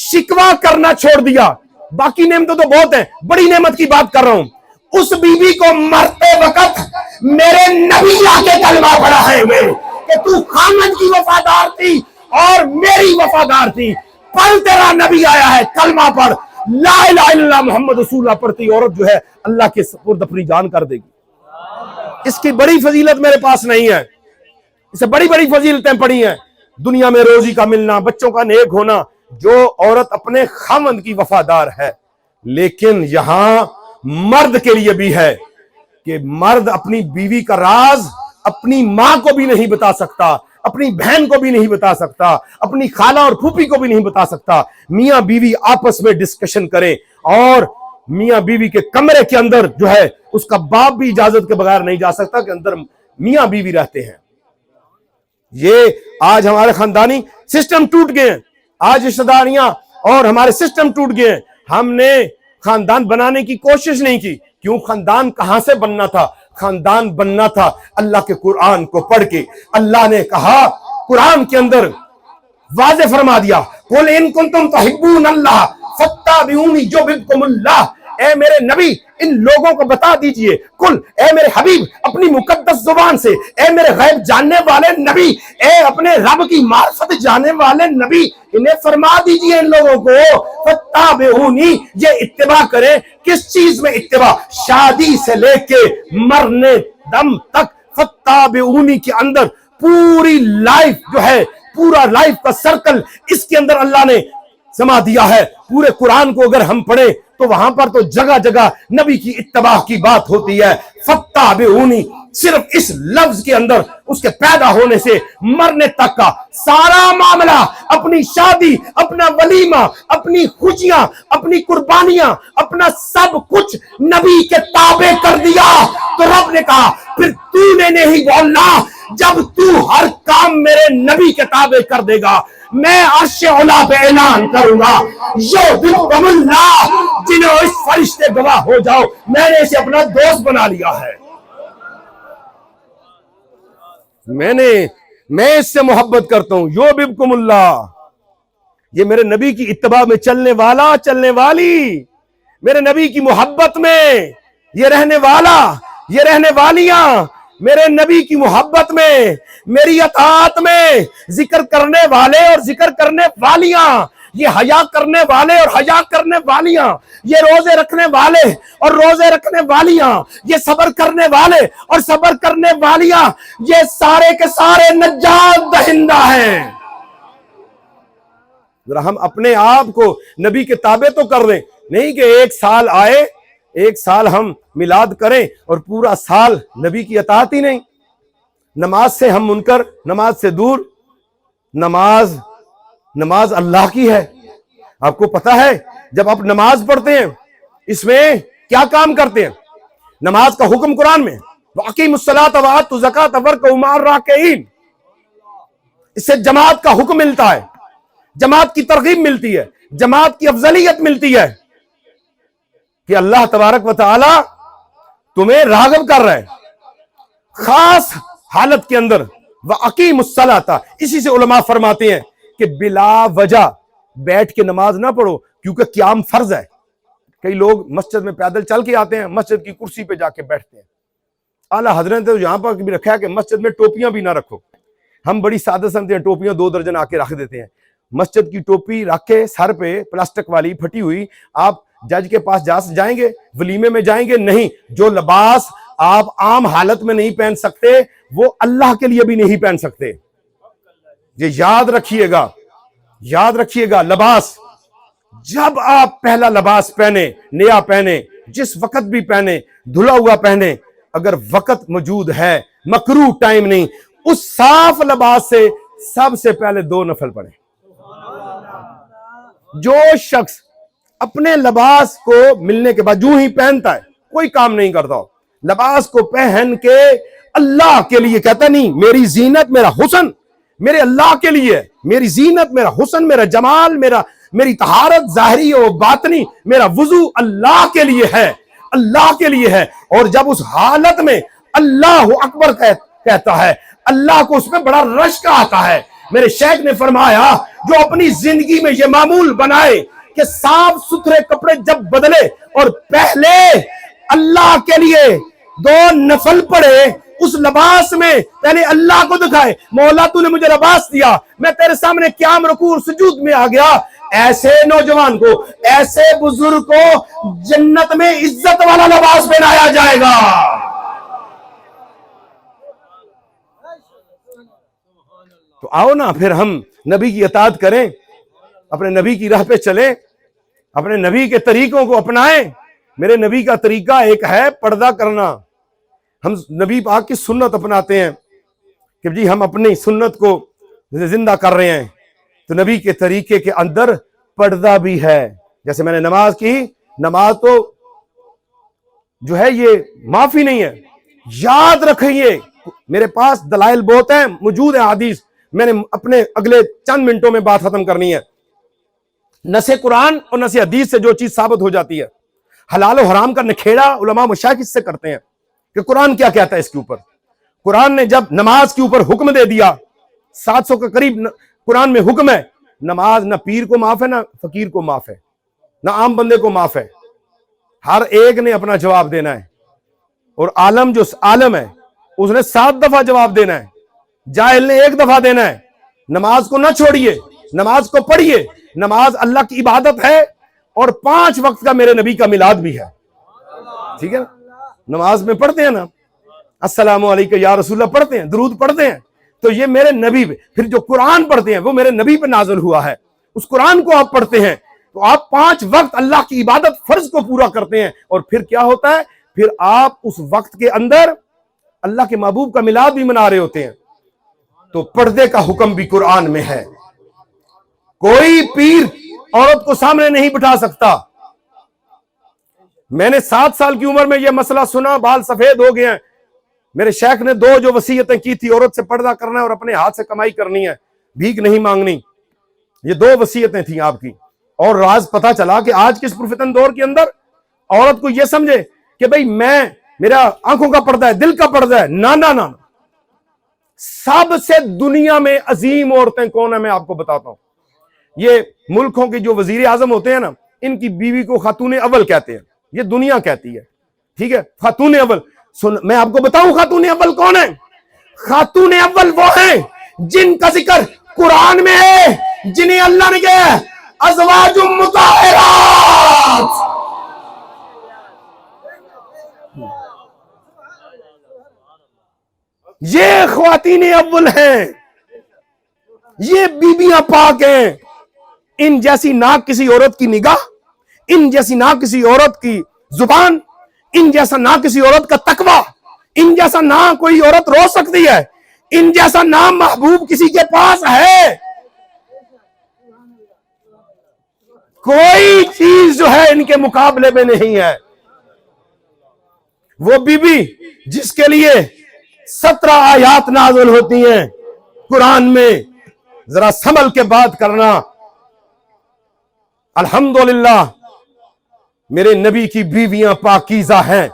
شکوہ کرنا چھوڑ دیا، باقی نعمتیں تو بہت ہیں، بڑی نعمت کی بات کر رہا ہوں. اس بیوی کو مرتے وقت میرے نبی لا کے کلمہ پڑھا ہے کہ تو خامد کی وفادار تھی اور میری وفادار تھی. پل تیرا نبی آیا ہے، کلمہ پڑھ، لا الہ الا اللہ محمد رسول اللہ پڑھتی عورت جو ہے اللہ کے سپرد اپنی جان کر دے گی. اس کی بڑی فضیلت میرے پاس نہیں ہے، اسے بڑی بڑی فضیلتیں پڑھی ہیں. دنیا میں روزی کا ملنا، بچوں کا نیک ہونا، جو عورت اپنے خاوند کی وفادار ہے. لیکن یہاں مرد کے لیے بھی ہے کہ مرد اپنی بیوی کا راز اپنی ماں کو بھی نہیں بتا سکتا، اپنی بہن کو بھی نہیں بتا سکتا، اپنی خالہ اور پھوپھی کو بھی نہیں بتا سکتا. میاں بیوی آپس میں ڈسکشن کریں، اور میاں بیوی کے کمرے کے اندر جو ہے اس کا باپ بھی اجازت کے بغیر نہیں جا سکتا کہ اندر میاں بیوی رہتے ہیں. یہ آج ہمارے خاندانی سسٹم ٹوٹ گئے ہیں، آج رشتہ داریاں اور ہمارے سسٹم ٹوٹ گئے ہیں. ہم نے خاندان بنانے کی کوشش نہیں کی. کیوں؟ خاندان کہاں سے بننا تھا؟ خاندان بننا تھا اللہ کے قرآن کو پڑھ کے. اللہ نے کہا قرآن کے اندر واضح فرما دیا، قُلْ إِن كُنتُمْ تُحِبُّونَ اللَّهَ فَاتَّبِعُونِي يُحْبِبْكُمُ اللَّهُ. اے میرے نبی ان لوگوں کو بتا دیجئے، کل اے میرے حبیب اپنی مقدس زبان سے، اے میرے غیب جاننے والے نبی، اے اپنے رب کی معرفت جاننے والے نبی، انہیں فرما دیجئے ان لوگوں کو فَاتَّبِعُونِي، یہ اتباع کریں. کس چیز میں اتباع؟ شادی سے لے کے مرنے دم تک فَاتَّبِعُونِی کے اندر پوری لائف جو ہے، پورا لائف کا سرکل اس کے اندر اللہ نے سما دیا ہے. پورے قرآن کو اگر ہم پڑھیں تو وہاں پر تو جگہ جگہ نبی کی اتباع کی بات ہوتی ہے. فَاتَّبِعُونِی صرف اس لفظ کے اندر اس کے پیدا ہونے سے مرنے تک کا سارا معاملہ، اپنی شادی، اپنا ولیمہ، اپنی خوشیاں، اپنی قربانیاں، اپنا سب کچھ نبی کے تابع کر دیا. تو رب نے کہا پھر تو نے نہیں بولنا، جب تو ہر کام میرے نبی کے تابع کر دے گا میں عرش اولا پہ اعلان کروں گا یحببکم اللہ، جنہوں اس فرشتے گواہ ہو جاؤ میں نے اسے اپنا دوست بنا لیا ہے. میں اس سے محبت کرتا ہوں. یحببکم اللہ، یہ میرے نبی کی اتباع میں چلنے والا، چلنے والی، میرے نبی کی محبت میں یہ رہنے والا، یہ رہنے والیاں، میرے نبی کی محبت میں، میری اطاعت میں، ذکر کرنے والے اور ذکر کرنے والیاں، یہ حیا کرنے والے اور حیا کرنے والیاں، یہ روزے رکھنے والے اور روزے رکھنے والیاں، یہ صبر کرنے والے اور صبر کرنے والیاں، یہ سارے کے سارے نجات دہندہ ہیں. ذرا ہم اپنے آپ کو نبی کے تابع تو کر دیں، نہیں کہ ایک سال آئے، ایک سال ہم میلاد کریں اور پورا سال نبی کی اطاعت ہی نہیں. نماز سے ہم منکر، نماز سے دور. نماز اللہ کی ہے. آپ کو پتا ہے جب آپ نماز پڑھتے ہیں اس میں کیا کام کرتے ہیں؟ نماز کا حکم قرآن میں وَأَقِیمُوا الصَّلَاةَ وَآتُوا الزَّکَاةَ وَارْکَعُوا مَعَ الرَّاکعِینَ، اس سے جماعت کا حکم ملتا ہے، جماعت کی ترغیب ملتی ہے، جماعت کی افضلیت ملتی ہے کہ اللہ تبارک و تعالی تمہیں راغب کر رہا ہے خاص حالت کے اندر. وَأَقِیمُوا الصَّلَاةَ، اسی سے علماء فرماتے ہیں کہ بلا وجہ بیٹھ کے نماز نہ پڑھو کیونکہ قیام فرض ہے. کئی لوگ مسجد میں پیدل چل کے آتے ہیں، مسجد کی کرسی پہ جا کے بیٹھتے ہیں. اعلیٰ حضرت نے یہاں پر بھی رکھا ہے کہ مسجد میں ٹوپیاں بھی نہ رکھو. ہم بڑی سادہ سمجھتے ہیں، ٹوپیاں 2 درجن آ کے رکھ دیتے ہیں. مسجد کی ٹوپی رکھ کے سر پہ پلاسٹک والی پھٹی ہوئی آپ جج کے پاس جائیں گے، ولیمے میں جائیں گے؟ نہیں. جو لباس آپ عام حالت میں نہیں پہن سکتے وہ اللہ کے لیے بھی نہیں پہن سکتے. یہ یاد رکھیے گا، یاد رکھیے گا. لباس جب آپ پہلا لباس پہنے، نیا پہنے، جس وقت بھی پہنے، دھلا ہوا پہنے، اگر وقت موجود ہے، مکروہ ٹائم نہیں، اس صاف لباس سے سب سے پہلے 2 نفل پڑھیں. جو شخص اپنے لباس کو ملنے کے بعد جو ہی پہنتا ہے، کوئی کام نہیں کرتا ہو، لباس کو پہن کے اللہ کے لیے کہتا نہیں میری زینت، میرا حسن میرے اللہ کے لیے، میری زینت، میرا حسن، میرا جمال، میری طہارت ظاہری و باطنی، میرا وضو اللہ کے لیے ہے، اللہ کے لیے ہے. اور جب اس حالت میں اللہ اکبر کہتا ہے، اللہ کو اس میں بڑا رشک آتا ہے. میرے شیخ نے فرمایا جو اپنی زندگی میں یہ معمول بنائے کہ صاف ستھرے کپڑے جب بدلے اور پہلے اللہ کے لیے 2 نفل پڑھے، اس لباس میں پہلے اللہ کو دکھائے، مولا تو نے مجھے لباس دیا، میں تیرے سامنے قیام رکوع اور سجود میں آ گیا، ایسے نوجوان کو، ایسے بزرگ کو جنت میں عزت والا لباس پہنایا جائے گا۔ تو آؤ نا پھر ہم نبی کی اطاعت کریں، اپنے نبی کی راہ پہ چلیں، اپنے نبی کے طریقوں کو اپنائیں۔ میرے نبی کا طریقہ ایک ہے پردہ کرنا، ہم نبی پاک کی سنت اپناتے ہیں کہ جی ہم اپنی سنت کو زندہ کر رہے ہیں، تو نبی کے طریقے کے اندر پردہ بھی ہے۔ جیسے میں نے نماز کی، نماز تو جو ہے یہ معافی نہیں ہے، یاد رکھیے، میرے پاس دلائل بہت ہیں، موجود ہیں حدیث، میں نے اپنے اگلے چند منٹوں میں بات ختم کرنی ہے۔ نص قرآن اور نص حدیث سے جو چیز ثابت ہو جاتی ہے، حلال و حرام کا نکھیڑا علماء مشائخ اس سے کرتے ہیں کہ قرآن کیا کہتا ہے اس کے اوپر۔ قرآن نے جب نماز کے اوپر حکم دے دیا، 700 کے قریب قرآن میں حکم ہے، نماز نہ پیر کو معاف ہے، نہ فقیر کو معاف ہے، نہ عام بندے کو معاف ہے، ہر ایک نے اپنا جواب دینا ہے، اور عالم جو عالم ہے اس نے 7 دفعہ جواب دینا ہے، جاہل نے 1 دفعہ دینا ہے۔ نماز کو نہ چھوڑیے، نماز کو پڑھیے، نماز اللہ کی عبادت ہے، اور 5 وقت کا میرے نبی کا میلاد بھی ہے، ٹھیک ہے نا؟ نماز میں پڑھتے ہیں نا، السلام علیکم یا رسول اللہ پڑھتے ہیں، درود پڑھتے ہیں، تو یہ میرے نبی پہ، پھر جو قرآن پڑھتے ہیں وہ میرے نبی پہ نازل ہوا ہے، اس قرآن کو آپ پڑھتے ہیں تو آپ 5 وقت اللہ کی عبادت فرض کو پورا کرتے ہیں، اور پھر کیا ہوتا ہے، پھر آپ اس وقت کے اندر اللہ کے محبوب کا میلاد بھی منا رہے ہوتے ہیں۔ تو پردے کا حکم بھی قرآن میں ہے، کوئی پیر عورت کو سامنے نہیں بٹھا سکتا۔ میں نے 7 سال کی عمر میں یہ مسئلہ سنا، بال سفید ہو گئے ہیں، میرے شیخ نے 2 جو وصیتیں کی تھی، عورت سے پردہ کرنا ہے اور اپنے ہاتھ سے کمائی کرنی ہے، بھیک نہیں مانگنی، یہ 2 وصیتیں تھیں آپ کی۔ اور راز پتا چلا کہ آج کے اس پرفتن دور کے اندر عورت کو یہ سمجھے کہ بھئی میرا آنکھوں کا پردہ ہے، دل کا پردہ ہے، نہ، سب سے دنیا میں عظیم عورتیں کون ہیں میں آپ کو بتاتا ہوں۔ یہ ملکوں کے جو وزیر اعظم ہوتے ہیں نا، ان کی بیوی کو خاتون اول کہتے ہیں، یہ دنیا کہتی ہے، ٹھیک ہے، خاتون اول۔ میں آپ کو بتاؤں خاتون اول کون ہے؟ خاتون اول وہ ہیں جن کا ذکر قرآن میں ہے، جنہیں اللہ نے کہا ہے ازواج مطہرات۔ یہ خواتین اول ہیں، یہ بیبیاں پاک ہیں۔ ان جیسی نہ کسی عورت کی نگاہ، ان جیسی نہ کسی عورت کی زبان، ان جیسا نہ کسی عورت کا تقوی، ان جیسا نہ کوئی عورت رو سکتی ہے، ان جیسا نہ محبوب کسی کے پاس ہے۔ کوئی چیز جو ہے ان کے مقابلے میں نہیں ہے۔ وہ بی بی جس کے لیے 17 آیات نازل ہوتی ہیں قرآن میں، ذرا سنبھل کے بات کرنا۔ الحمدللہ میرے نبی کی بیویاں پاکیزہ ہیں۔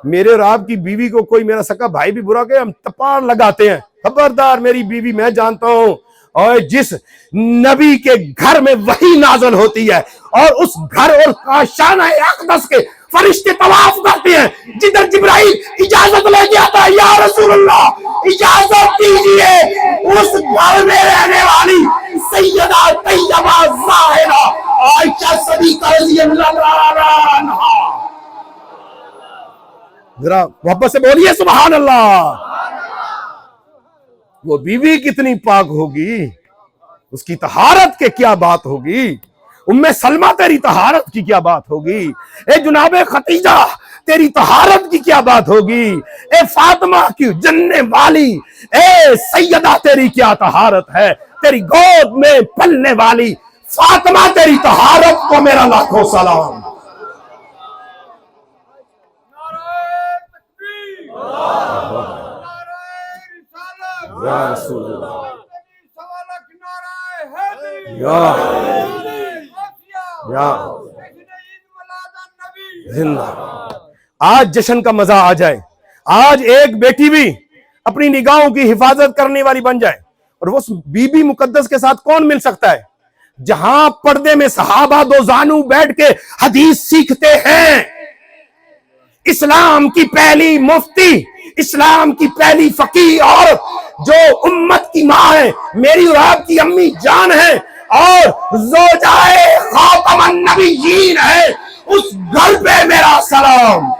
میرے اور آپ کی بیوی کو کوئی میرا سکا بھائی بھی برا کہ ہم تپار لگاتے ہیں، خبردار میری بیوی میں جانتا ہوں، اور جس نبی کے گھر میں وحی نازل ہوتی ہے اور اس گھر اور کاشانہ اقدس کے فرشتے طواف کرتے ہیں، جدھر جبرائیل اجازت لے کے آتا ہے، یا رسول اللہ اجازت دیجئے، اس گھر میں رہنے والی سیدہ طیبہ زاہرہ عائشہ صدیقہ رضی اللہ عنہا، ذرا محبت سے بولیے سبحان اللہ۔ وہ بیوی کتنی پاک ہوگی، اس کی طہارت کے کیا بات ہوگی، ام سلمہ تیری طہارت کی کیا بات ہوگی، اے جناب خدیجہ تیری طہارت کی کیا بات ہوگی، اے فاطمہ کی جننے والی، اے سیدہ تیری کیا طہارت ہے، تیری گود میں پلنے والی فاطمہ تیری طہارت کو میرا لاکھوں سلام۔ یا رسول اللہ، یا زندہ۔ آج جشن کا مزہ آ جائے، آج ایک بیٹی بھی اپنی نگاہوں کی حفاظت کرنے والی بن جائے، اور وہ بی بی مقدس کے ساتھ کون مل سکتا ہے جہاں پردے میں صحابہ دو زانو بیٹھ کے حدیث سیکھتے ہیں، اسلام کی پہلی مفتی، اسلام کی پہلی فقیہ عورت جو امت کی ماں ہے، میری اور آپ کی امی جان ہے اور زوجائے خاتم النبیین ہے، اس گھر پہ میرا سلام۔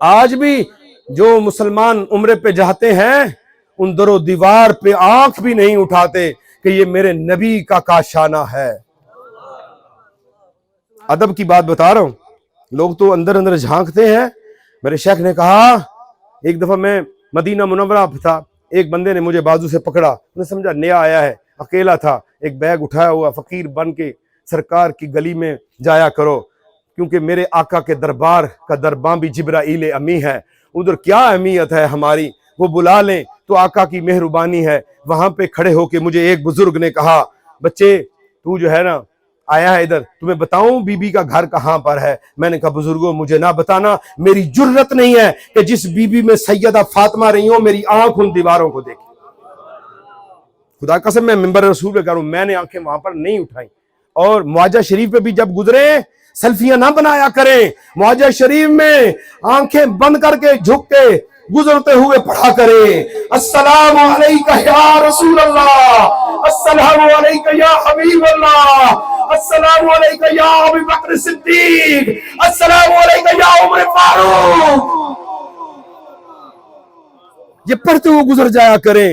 آج بھی جو مسلمان عمرے پہ جاتے ہیں ان در و دیوار پہ آنکھ بھی نہیں اٹھاتے کہ یہ میرے نبی کا کاشانہ ہے۔ ادب کی بات بتا رہا ہوں، لوگ تو اندر اندر جھانکتے ہیں۔ میرے شیخ نے کہا، ایک دفعہ میں مدینہ منورہ تھا، ایک بندے نے مجھے بازو سے پکڑا، انہوں نے سمجھا نیا آیا ہے، اکیلا تھا، ایک بیگ اٹھایا ہوا، فقیر بن کے سرکار کی گلی میں جایا کرو، کیونکہ میرے آقا کے دربار کا دربان بھی جبرائیل امی ہے، ادھر کیا اہمیت ہے ہماری، وہ بلا لیں تو آقا کی مہربانی ہے۔ وہاں پہ کھڑے ہو کے مجھے ایک بزرگ نے کہا، بچے تو جو ہے نا آیا ہے ادھر، تمہیں بتاؤں بی بی کا گھر کہاں پر ہے؟ میں نے کہا بزرگوں مجھے نہ بتانا، میری جرت نہیں ہے کہ جس بی بی میں سیدہ فاطمہ رہی ہوں میری آنکھ ان دیواروں کو دیکھی۔ خدا قسم میں ممبر رسول پہ کہہ رہا ہوں، میں نے آنکھیں وہاں پر نہیں اٹھائیں۔ اور معاجہ شریف پہ بھی جب گزرے سیلفیاں نہ بنایا کریں، معاجہ شریف میں آنکھیں بند کر کے جھک کے گزرتے ہوئے پڑھا کریں، السلام علیکہ یا رسول اللہ، السلام علیکہ یا حبیب اللہ، السلام علیکہ یا ابو بکر صدیق، السلام علیکہ یا عمر فاروق۔ یہ پڑھتے ہوئے گزر جایا کریں،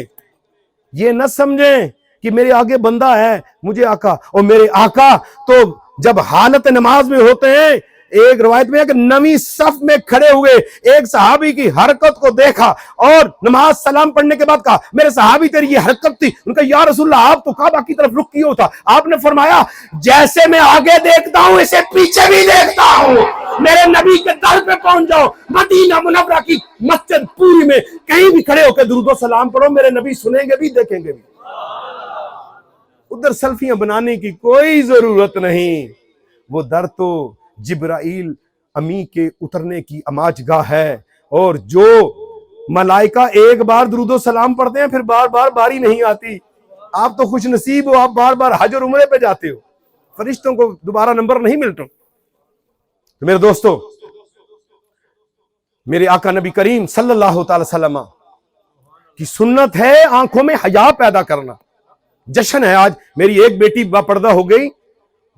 یہ نہ سمجھیں کہ میرے آگے بندہ ہے مجھے آقا، اور میرے آقا تو جب حالت نماز میں ہوتے ہیں، ایک روایت میں ہے کہ 9ویں صف میں کھڑے ہوئے ایک صحابی کی حرکت کو دیکھا اور نماز سلام پڑھنے کے بعد کہا، میرے صحابی تیری یہ حرکت تھی؟ ان کا یا رسول اللہ آپ تو کعبہ کی طرف رخ کیے ہوتا۔ آپ نے فرمایا جیسے میں آگے دیکھتا ہوں اسے پیچھے بھی دیکھتا ہوں۔ میرے نبی کے در پہ پہنچ جاؤ، مدینہ منورہ کی مسجد پوری میں کہیں بھی کھڑے ہو کے درود و سلام پڑھو، میرے نبی سنیں گے بھی دیکھیں گے بھی۔ ادھر سیلفیاں بنانے کی کوئی ضرورت نہیں، وہ در تو جبرائیل امی کے اترنے کی اماج گاہ ہے، اور جو ملائکہ ایک بار درود و سلام پڑھتے ہیں پھر بار بار باری نہیں آتی۔ آپ تو خوش نصیب ہو، آپ بار بار حج اور عمرے پہ جاتے ہو، فرشتوں کو دوبارہ نمبر نہیں ملتا۔ تو میرے دوستو، میرے آقا نبی کریم صلی اللہ تعالی وسلم کی سنت ہے آنکھوں میں حیا پیدا کرنا۔ جشن ہے آج، میری ایک بیٹی با پردہ ہو گئی،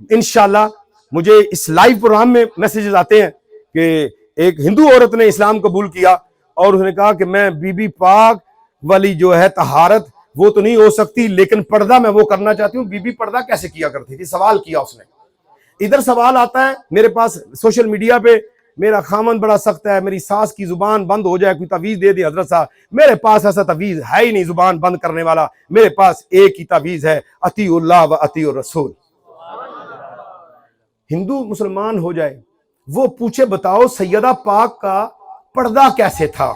انشاءاللہ مجھے اس لائیو پروگرام میں میسیجز آتے ہیں کہ ایک ہندو عورت نے اسلام قبول کیا اور اس نے کہا کہ میں بی بی پاک والی جو ہے طہارت وہ تو نہیں ہو سکتی لیکن پردہ میں وہ کرنا چاہتی ہوں۔ بی بی پردہ کیسے کیا کرتی تھی؟ سوال کیا اس نے۔ ادھر سوال آتا ہے میرے پاس سوشل میڈیا پہ، میرا خامن بڑا سخت ہے، میری ساس کی زبان بند ہو جائے، کوئی تعویذ دے دے حضرت صاحب۔ میرے پاس ایسا تعویذ ہے ہی نہیں زبان بند کرنے والا، میرے پاس ایک ہی تعویذ ہے، اطیع اللہ و اطیع الرسول۔ ہندو مسلمان ہو جائے، وہ پوچھے بتاؤ سیدہ پاک کا پردہ کیسے تھا؟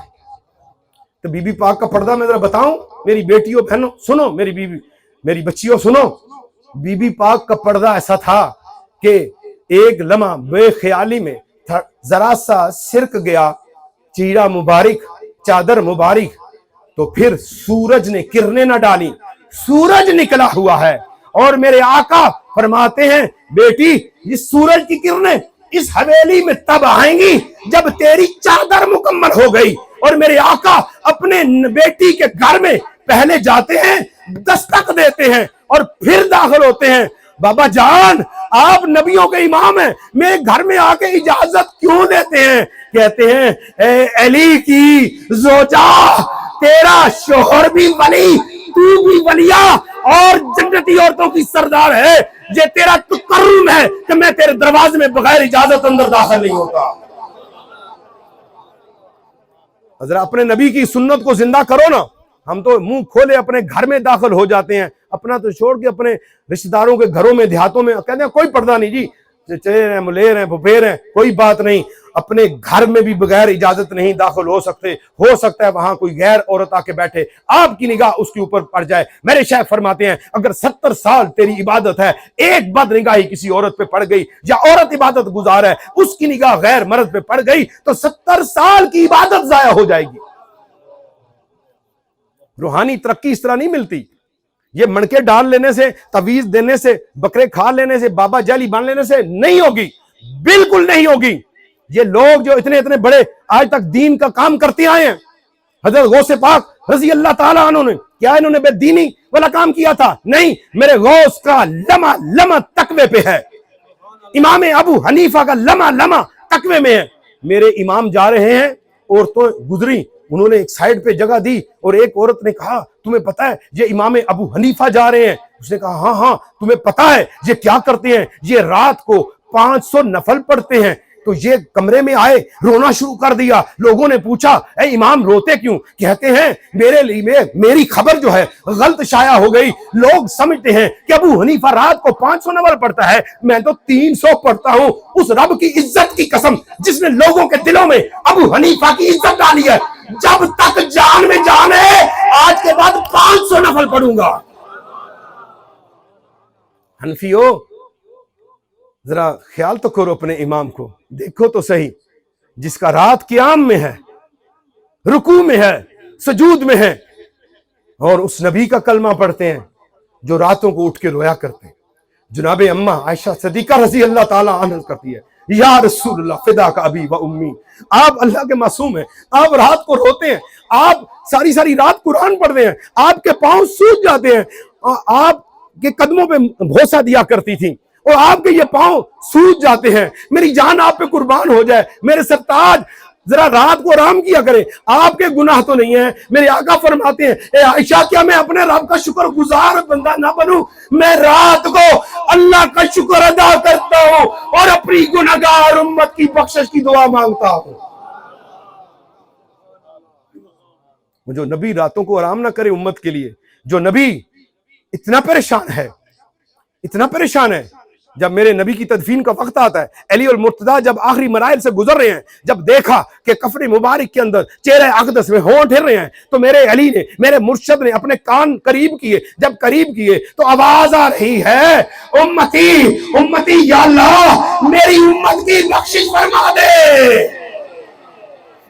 تو بی بی پاک کا پردہ میں ذرا بتاؤں، میری بیٹیوں بہنوں سنو، میری بچیوں سنو، بی بی پاک کا پردہ ایسا تھا کہ ایک لمحہ بے خیالی میں ذرا سا سرک گیا چیرا مبارک، چادر مبارک، تو پھر سورج نے کرنیں نہ ڈالی، سورج نکلا ہوا ہے۔ اور میرے آقا فرماتے ہیں بیٹی یہ سورج کی کرنیں اس حویلی میں تب آئیں گی جب تیری چادر مکمل ہو گئی۔ اور میرے آقا اپنے بیٹی کے گھر میں پہلے جاتے ہیں، دستک دیتے ہیں اور پھر داخل ہوتے ہیں۔ بابا جان آپ نبیوں کے امام ہیں، میرے گھر میں آ کے اجازت کیوں دیتے ہیں؟ کہتے ہیں اے علی کی زوجہ، تیرا شوہر بھی ولی، تو بھی ولیہ اور جنتی عورتوں کی سردار ہے، یہ تیرا تکرم ہے کہ میں تیرے دروازے میں بغیر اجازت اندر داخل نہیں ہوتا۔ حضرت اپنے نبی کی سنت کو زندہ کرو نا۔ ہم تو منہ کھولے اپنے گھر میں داخل ہو جاتے ہیں، اپنا تو چھوڑ کے اپنے رشتہ داروں کے گھروں میں دیہاتوں میں کہتے ہیں کوئی پردہ نہیں جی، چچیر ہیں ملیر ہیں پھپھیر ہیں، کوئی بات نہیں۔ اپنے گھر میں بھی بغیر اجازت نہیں داخل ہو سکتے، ہو سکتا ہے وہاں کوئی غیر عورت آ کے بیٹھے، آپ کی نگاہ اس کے اوپر پڑ جائے۔ میرے شیخ فرماتے ہیں اگر 70 سال تیری عبادت ہے، ایک بد نگاہی کسی عورت پہ پڑ گئی یا عورت عبادت گزار ہے اس کی نگاہ غیر مرد پہ پڑ گئی تو 70 سال کی عبادت ضائع ہو جائے گی۔ روحانی ترقی اس طرح نہیں ملتی۔ یہ مڑکے ڈال لینے سے، تعویذ دینے سے، بکرے کھا لینے سے، بابا جالی بان لینے سے نہیں ہوگی، بالکل نہیں ہوگی۔ یہ لوگ جو اتنے اتنے بڑے آج تک دین کا کام کرتے آئے ہیں، حضرت غوث پاک رضی اللہ تعالیٰ عنہ نے کیا انہوں نے بے دینی والا کام کیا تھا؟ نہیں، میرے غوث کا لمحہ لمحہ تقوی پہ ہے، امام ابو حنیفہ کا لمحہ لمحہ تقوی میں ہے۔ میرے امام جا رہے ہیں، عورتوں گزری، انہوں نے ایک سائیڈ پہ جگہ دی اور ایک عورت نے کہا تمہیں پتا ہے یہ امام ابو حنیفہ جا رہے ہیں؟ اس نے کہا ہاں ہاں تمہیں پتا ہے یہ کیا کرتے ہیں؟ یہ رات کو 500 نفل پڑھتے ہیں۔ تو یہ کمرے میں آئے، رونا شروع کر دیا۔ لوگوں نے پوچھا اے امام روتے کیوں؟ کہتے ہیں میرے لیے میری خبر جو ہے غلط شائع ہو گئی، لوگ سمجھتے ہیں کہ ابو حنیفہ رات کو 500 نفل پڑھتا ہے، میں تو 300 پڑھتا ہوں۔ اس رب کی عزت کی قسم جس نے لوگوں کے دلوں میں ابو حنیفہ کی عزت ڈالی ہے، جب تک جان میں جان ہے آج کے بعد 500 نفل پڑھوں گا۔ حنفیو ذرا خیال تو کرو اپنے امام کو، دیکھو تو صحیح، جس کا رات قیام میں ہے، رکوع میں ہے، سجود میں ہے، اور اس نبی کا کلمہ پڑھتے ہیں جو راتوں کو اٹھ کے رویا کرتے ہیں۔ جناب اماں عائشہ صدیقہ رضی اللہ تعالیٰ عنہ کرتی ہے یا رسول اللہ فدا کا ابی و امی، آپ اللہ کے معصوم ہیں، آپ رات کو روتے ہیں، آپ ساری ساری رات قرآن پڑھتے ہیں، آپ کے پاؤں سوج جاتے ہیں، آپ کے قدموں پہ بھوسا دیا کرتی تھی اور آپ کے یہ پاؤں سوج جاتے ہیں، میری جان آپ پہ قربان ہو جائے، میرے سرتاج ذرا رات کو آرام کیا کریں، آپ کے گناہ تو نہیں ہیں۔ میرے آقا فرماتے ہیں اے عائشہ کیا میں اپنے رب کا شکر گزار بندہ نہ بنوں؟ میں رات کو اللہ کا شکر ادا کرتا ہوں اور اپنی گناہگار امت کی بخشش کی دعا مانگتا ہوں۔ جو نبی راتوں کو آرام نہ کرے امت کے لیے، جو نبی اتنا پریشان ہے، جب میرے نبی کی تدفین کا وقت آتا ہے، علی المرتضیٰ جب آخری مراحل سے گزر رہے ہیں، جب دیکھا کہ کفن مبارک کے اندر چہرہ اقدس میں ہونٹ ہل رہے ہیں، تو میرے علی نے، میرے مرشد نے اپنے کان قریب کیے، جب قریب کیے تو آواز آ رہی ہے امتی امتی، یا اللہ میری امت کی بخشش فرما دے۔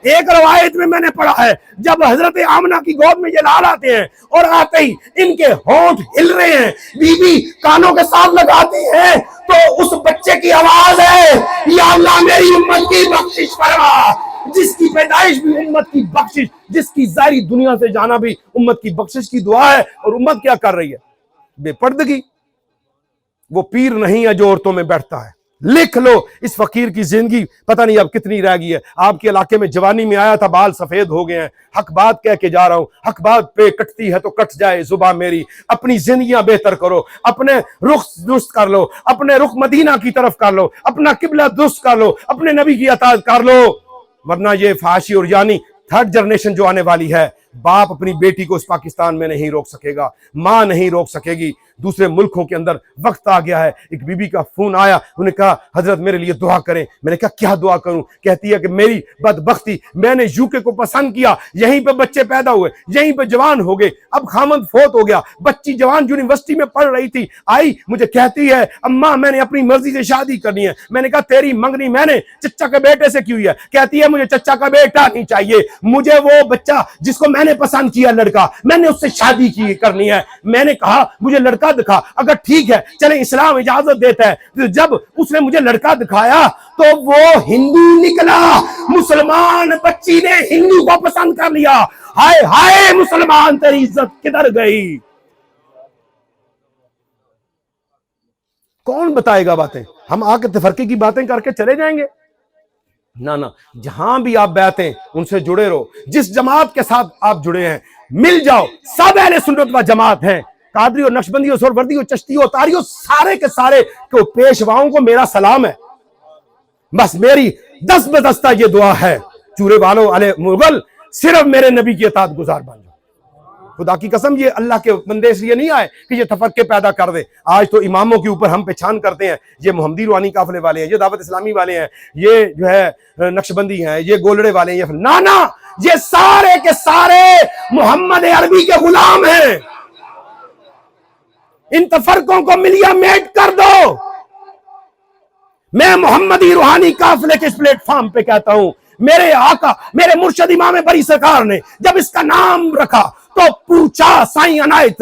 ایک روایت میں نے پڑھا ہے جب حضرت آمنہ کی گود میں یہ لال آتے ہیں اور آتے ہی ان کے ہونٹ ہل رہے ہیں، بی بی کانوں کے ساتھ لگاتی ہیں تو اس بچے کی آواز ہے یا اللہ میری امت کی بخشش فرما۔ جس کی پیدائش بھی امت کی بخشش، جس کی ظاہری دنیا سے جانا بھی امت کی بخشش کی دعا ہے، اور امت کیا کر رہی ہے؟ بے پردگی۔ وہ پیر نہیں ہے جو عورتوں میں بیٹھتا ہے۔ لکھ لو اس فقیر کی زندگی پتہ نہیں اب کتنی رہ گئی ہے۔ آپ کے علاقے میں جوانی میں آیا تھا، بال سفید ہو گئے ہیں۔ حق بات کہہ کے جا رہا ہوں، حق بات پہ کٹتی ہے تو کٹ جائے زبان میری۔ اپنی زندگیاں بہتر کرو، اپنے رخ درست کر لو، اپنے رخ مدینہ کی طرف کر لو، اپنا قبلہ درست کر لو، اپنے نبی کی اطاعت کر لو، ورنہ یہ فحاشی اور یعنی تھرڈ جنریشن جو آنے والی ہے، باپ اپنی بیٹی کو اس پاکستان میں نہیں روک سکے گا، ماں نہیں روک سکے گی۔ دوسرے ملکوں کے اندر وقت آ گیا ہے۔ ایک بی بی کا فون آیا، انہوں نے کہا حضرت میرے لیے دعا کریں۔ میں نے کہا کیا دعا کروں؟ کہتی ہے کہ میری بدبختی، میں نے یو کے کو پسند کیا، یہیں پہ بچے پیدا ہوئے، یہیں پہ جوان ہو گئے، اب خامند فوت ہو گیا، بچی جوان یونیورسٹی میں پڑھ رہی تھی، آئی مجھے کہتی ہے اماں میں نے اپنی مرضی سے شادی کرنی ہے۔ میں نے کہا تیری منگنی میں نے چچا کے بیٹے سے کی ہوئی ہے۔ کہتی ہے مجھے چچا کا بیٹا نہیں چاہیے، مجھے وہ بچہ جس کو میں نے پسند کیا لڑکا، میں نے اس سے شادی کرنی ہے۔ میں نے کہا مجھے لڑکا دکھا، اگر ٹھیک ہے چلیں اسلام اجازت دیتا ہے۔ جب اس نے مجھے لڑکا دکھایا تو وہ ہندو نکلا، مسلمان بچی نے ہندو کو پسند کر لیا۔ ہائے ہائے مسلمان تیری عزت کدھر گئی؟ کون بتائے گا باتیں؟ ہم آ کے تفرقے کی باتیں کر کے چلے جائیں گے؟ نہ، جہاں بھی آپ بیعتیں ان سے جڑے رہو، جس جماعت کے ساتھ آپ جڑے ہیں مل جاؤ، سب اہل سنت و جماعت ہیں۔ قادری اور نقشبندی اور سہروردی اور چشتی اور تاری سارے کے سارے کو پیشواؤں کو میرا سلام ہے۔ بس میری دست بدستہ یہ دعا ہے چورے والوں علیہ مغل صرف میرے نبی کی اطاعت گزار بن جاؤ۔ خدا کی قسم یہ اللہ کے بندے اس لیے نہیں آئے کہ یہ تفرقے پیدا کر دے۔ آج تو اماموں کے اوپر ہم پہچان کرتے ہیں، یہ محمدی روحانی قافلے والے ہیں، یہ دعوت اسلامی والے ہیں، یہ جو ہے نقشبندی ہیں، یہ گولڑے والے ہیں، یہ سارے کے سارے محمد عربی کے غلام ہیں۔ ان تفرقوں کو ملیا میٹ کر دو۔ میں محمدی روحانی قافلے کے اس پلیٹ فارم پہ کہتا ہوں، میرے آقا میرے مرشد امام بری سرکار نے جب اس کا نام رکھا تو پوچھا سائیں عنایت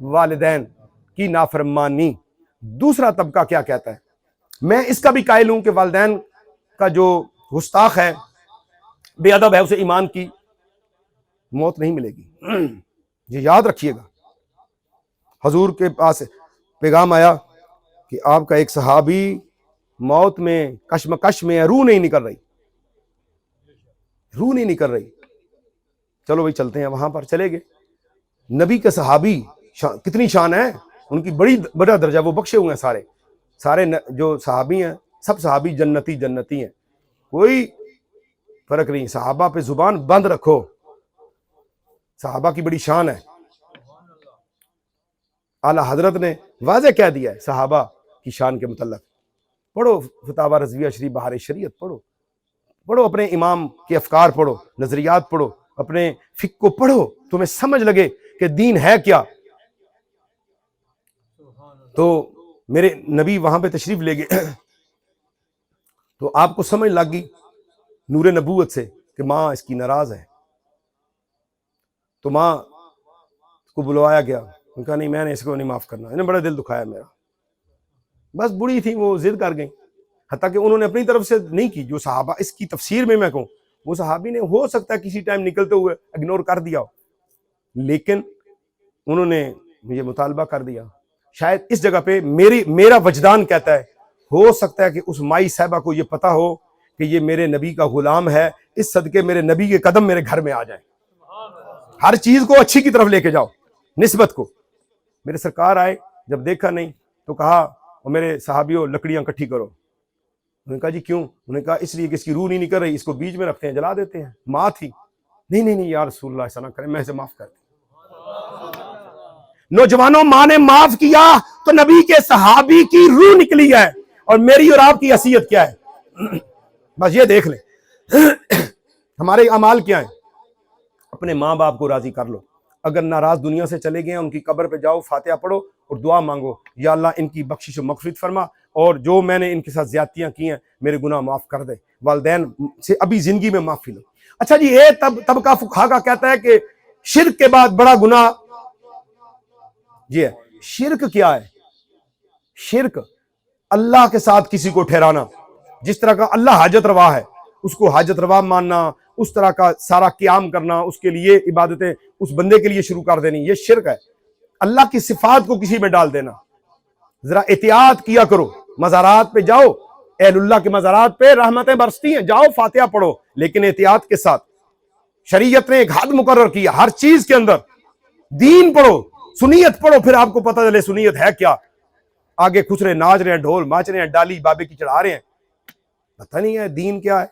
والدین کی نافرمانی. دوسرا طبقہ کیا کہتا ہے؟ میں اس کا بھی قائل ہوں کہ والدین کا جو گستاخ ہے، بے ادب ہے، اسے ایمان کی موت نہیں ملے گی. یہ یاد رکھیے گا. حضور کے پاس پیغام آیا کہ آپ کا ایک صحابی موت میں کشمکش میں ہے، روح نہیں نکل رہی، روح نہیں نکل رہی. چلو بھائی چلتے ہیں. وہاں پر چلے گئے. نبی کے صحابی کتنی شان ہے ان کی، بڑا درجہ، وہ بخشے ہوئے ہیں سارے جو صحابی ہیں، سب صحابی جنتی ہیں، کوئی فرق نہیں. صحابہ پہ زبان بند رکھو، صحابہ کی بڑی شان ہے. اعلیٰ حضرت نے واضح کہہ دیا ہے صحابہ کی شان کے متعلق. پڑھو فتاوی رضویہ شریف، بہار شریعت پڑھو، اپنے امام کے افکار پڑھو، نظریات پڑھو، اپنے فقہ کو پڑھو، تمہیں سمجھ لگے کہ دین ہے کیا. تو میرے نبی وہاں پہ تشریف لے گئے تو آپ کو سمجھ لگ گئی نور نبوت سے کہ ماں اس کی ناراض ہے. تو ماں کو بلوایا گیا. ان کا نہیں، میں نے اس کو نہیں معاف کرنا، انہیں بڑا دل دکھایا میرا. بس بڑی تھی وہ، ضد کر گئیں. حتیٰ کہ انہوں نے اپنی طرف سے نہیں کی. جو صحابہ، اس کی تفسیر میں کہوں، وہ صحابی نے ہو سکتا ہے کسی ٹائم نکلتے ہوئے اگنور کر دیا ہو، لیکن انہوں نے مجھے مطالبہ کر دیا. شاید اس جگہ پہ میرا وجدان کہتا ہے ہو سکتا ہے کہ اس مائی صاحبہ کو یہ پتا ہو کہ یہ میرے نبی کا غلام ہے، اس صدقے میرے نبی کے قدم میرے گھر میں آ جائیں. ہر چیز کو اچھی کی طرف لے کے جاؤ، نسبت کو. میرے سرکار آئے، جب دیکھا نہیں تو کہا اور میرے صحابیوں لکڑیاں اکٹھی کرو. انہوں نے کہا جی کیوں؟ انہوں نے کہا اس لیے کہ اس کی روح نہیں نکل رہی، اس کو بیچ میں رکھتے ہیں، جلا دیتے ہیں. ماں تھی. نہیں یا رسول اللہ ایسا نہ کریں، میں اسے معاف کر دوں. نوجوانوں، ماں نے معاف کیا تو نبی کے صحابی کی روح نکلی ہے، اور میری اور آپ کی حیثیت کیا ہے؟ بس یہ دیکھ لیں ہمارے اعمال کیا ہیں. اپنے ماں باپ کو راضی کر لو. اگر ناراض دنیا سے چلے گئے ہیں، ان کی قبر پہ جاؤ، فاتحہ پڑھو اور دعا مانگو، یا اللہ ان کی بخشش و مغفرت فرما، اور جو میں نے ان کے ساتھ زیادتیاں کی ہیں میرے گناہ معاف کر دے. والدین سے ابھی زندگی میں معافی لو. اچھا جی، یہ طبقہ فقہا کا کہتا ہے کہ شرک کے بعد بڑا گناہ یہ ہے. شرک کیا ہے؟ شرک اللہ کے ساتھ کسی کو ٹھہرانا. جس طرح کا اللہ حاجت روا ہے، اس کو حاجت روا ماننا، اس طرح کا سارا قیام کرنا، اس کے لیے عبادتیں اس بندے کے لیے شروع کر دینی، یہ شرک ہے. اللہ کی صفات کو کسی میں ڈال دینا. ذرا احتیاط کیا کرو. مزارات پہ جاؤ، اہل اللہ کے مزارات پہ رحمتیں برستی ہیں، جاؤ فاتحہ پڑھو، لیکن احتیاط کے ساتھ. شریعت نے ایک حد مقرر کیا ہر چیز کے اندر. دین پڑھو، سنیت پڑھو، پھر آپ کو پتہ چلے سنیت ہے کیا. آگے خسرے ناچ رہے ہیں، ڈھول ماچ رہے ہیں، ڈالی بابے کی چڑھا رہے ہیں، پتہ نہیں ہے دین کیا ہے.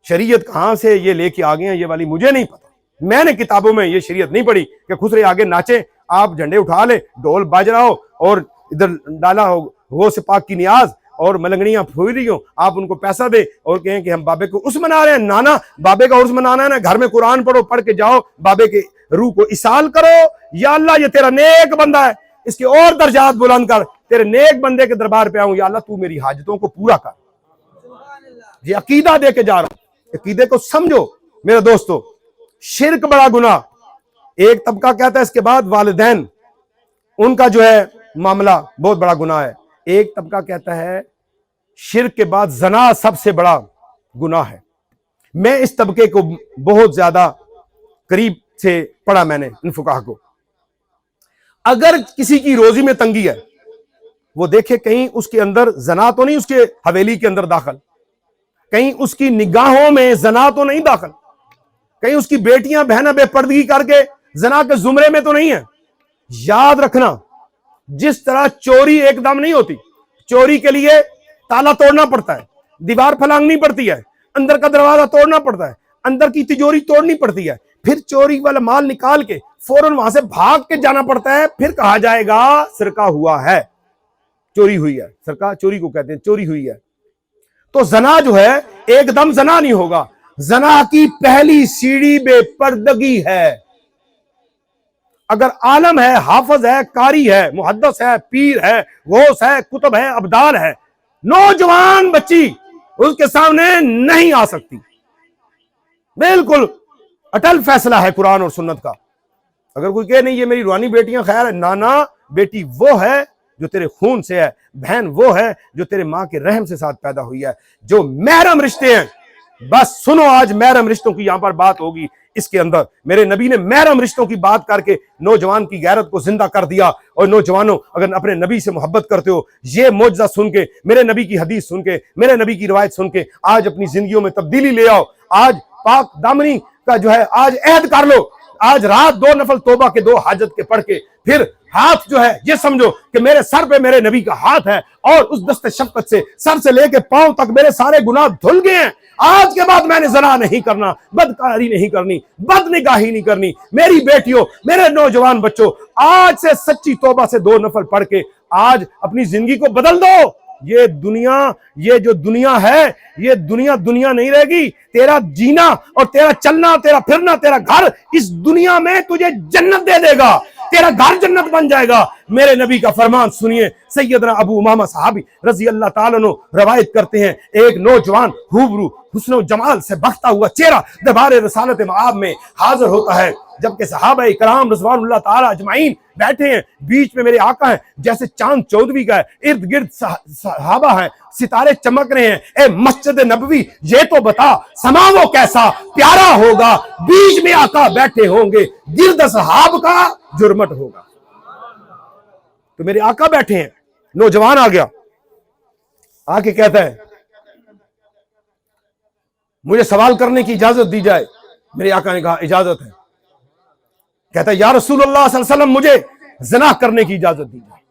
شریعت کہاں سے یہ لے کے آگے ہیں، یہ والی مجھے نہیں پتا. میں نے کتابوں میں یہ شریعت نہیں پڑھی کہ خسرے آگے ناچے، آپ جھنڈے اٹھا لے، ڈھول باج رہا ہو، اور ادھر ڈالا ہو غوث پاک کی نیاز اور ملنگڑیاں پھول رہی ہوں، آپ ان کو پیسہ دے اور کہیں کہ ہم بابے کو عرس منا رہے ہیں. نانا، بابے کا عرس منانا ہے نا، گھر میں قرآن پڑھو، پڑھ کے جاؤ، بابے کے روح کو اصال کرو. یا اللہ یہ تیرا نیک بندہ ہے، اس کے اور درجات بلند کر، تیرے نیک بندے کے دربار پہ آؤں، یا اللہ تو میری حاجتوں کو پورا کر. یہ عقیدہ دے کے جا رہا ہوں. عقیدے کو سمجھو میرے دوستو. شرک بڑا گناہ. ایک طبقہ کہتا ہے اس کے بعد والدین، ان کا جو ہے معاملہ بہت بڑا گناہ ہے. ایک طبقہ کہتا ہے شرک کے بعد زنا سب سے بڑا گناہ ہے. میں اس طبقے کو بہت زیادہ قریب سے پڑھا، میں نے ان فقہا کو. اگر کسی کی روزی میں تنگی ہے، وہ دیکھے کہیں اس کے اندر زنا تو نہیں اس کے حویلی کے اندر داخل، کہیں اس کی نگاہوں میں زنا تو نہیں داخل، کہیں اس کی بیٹیاں بہنیں بے پردگی کر کے زنا کے زمرے میں تو نہیں ہے. یاد رکھنا، جس طرح چوری ایک دم نہیں ہوتی، چوری کے لیے تالا توڑنا پڑتا ہے، دیوار پھلانگنی پڑتی ہے، اندر کا دروازہ توڑنا پڑتا ہے، اندر کی تجوری توڑنی پڑتی ہے، پھر چوری والا مال نکال کے فوراً وہاں سے بھاگ کے جانا پڑتا ہے، پھر کہا جائے گا سرقہ ہوا ہے، چوری ہوئی ہے. سرقہ چوری کو کہتے ہیں، چوری ہوئی ہے. تو زنا جو ہے ایک دم زنا نہیں ہوگا. زنا کی پہلی سیڑھی بے پردگی ہے. اگر عالم ہے، حافظ ہے، قاری ہے، محدث ہے، پیر ہے، غوث ہے، کتب ہے، ابدال ہے، نوجوان بچی اس کے سامنے نہیں آ سکتی. بالکل اٹل فیصلہ ہے قرآن اور سنت کا. اگر کوئی کہے نہیں یہ میری روحانی بیٹیاں خیر ہے، نانا، بیٹی وہ ہے جو تیرے خون سے ہے، بہن وہ ہے جو تیرے ماں کے رحم سے ساتھ پیدا ہوئی ہے، جو محرم رشتے ہیں۔ بس سنو، آج محرم رشتوں کی یہاں پر بات ہوگی۔ اس کے اندر میرے نبی نے محرم رشتوں کی بات کر کے نوجوان کی غیرت کو زندہ کر دیا۔ اور نوجوانوں، اگر اپنے نبی سے محبت کرتے ہو، یہ معجزہ سن کے، میرے نبی کی حدیث سن کے، میرے نبی کی روایت سن کے آج اپنی زندگیوں میں تبدیلی لے آؤ۔ آج پاک دامنی کا جو ہے آج عہد کر لو۔ آج رات 2 نفل توبہ کے 2 حاجت کے پڑھ کے پھر ہاتھ جو ہے یہ سمجھو کہ میرے سر پہ میرے نبی کا ہاتھ ہے، اور اس دست شفقت سے سر سے لے کے پاؤں تک میرے سارے گناہ دھل گئے ہیں۔ آج کے بعد میں نے زنا نہیں کرنا، بدکاری نہیں کرنی، بد نگاہی نہیں کرنی۔ میری بیٹیوں، میرے نوجوان بچوں، آج سے سچی توبہ سے 2 نفل پڑھ کے آج اپنی زندگی کو بدل دو۔ یہ دنیا، یہ جو دنیا ہے، یہ دنیا نہیں رہے گی۔ تیرا جینا اور تیرا چلنا، تیرا پھرنا، تیرا گھر اس دنیا میں تجھے جنت دے دے گا، تیرا گھر جنت بن جائے گا۔ میرے نبی کا فرمان سنیے۔ سیدنا ابو امامہ صحابی رضی اللہ تعالیٰ عنہ روایت کرتے ہیں، ایک نوجوان روبرو حسن و جمال سے بختا ہوا چہرہ دربار رسالت مآب میں حاضر ہوتا ہے، جبکہ صحابہ کرام رضوان اللہ تعالیٰ اجمعین بیٹھے ہیں۔ بیچ میں میرے آقا ہیں جیسے چاند چودھویں کا ہے، ارد گرد صحابہ ہیں، ستارے چمک رہے ہیں۔ اے مسجد نبوی، یہ تو بتا سما وہ کیسا پیارا ہوگا، بیچ میں آقا بیٹھے ہوں گے، گرد صحاب کا جرمٹ ہوگا۔ تو میرے آقا بیٹھے ہیں، نوجوان آ گیا، آ کے کہتا ہے مجھے سوال کرنے کی اجازت دی جائے۔ میرے آقا نے کہا اجازت ہے۔ کہتا ہے یا رسول اللہ صلی اللہ علیہ وسلم، مجھے زنا کرنے کی اجازت دی جائے۔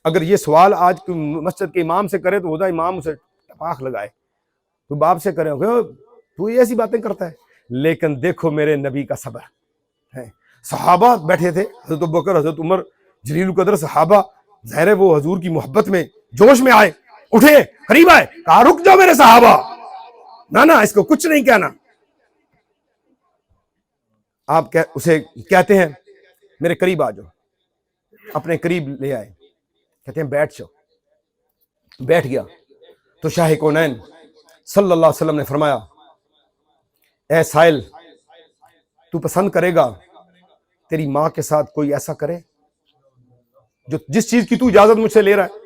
اگر یہ سوال آج مسجد کے امام سے کرے تو ہوتا امام اسے ٹپاخ لگائے، تو باپ سے کرے تو یہ ایسی باتیں کرتا ہے۔ لیکن دیکھو میرے نبی کا صبر ہے۔ صحابہ بیٹھے تھے، حضرت ابوبکر، حضرت عمر، جلیل القدر صحابہ، ظاہر ہے وہ حضور کی محبت میں جوش میں آئے، اٹھے، قریب آئے، کہا رک جاؤ میرے صحابہ، نہ اس کو کچھ نہیں کہنا۔ آپ اسے کہتے ہیں میرے قریب آ جاؤ، اپنے قریب لے آئے، کہتے ہیں بیٹھ جاؤ۔ بیٹھ گیا تو شاہ کونین صلی اللہ علیہ وسلم نے فرمایا اے سائل، تو پسند کرے گا تیری ماں کے ساتھ کوئی ایسا کرے جو جس چیز کی تو اجازت مجھ سے لے رہا ہے؟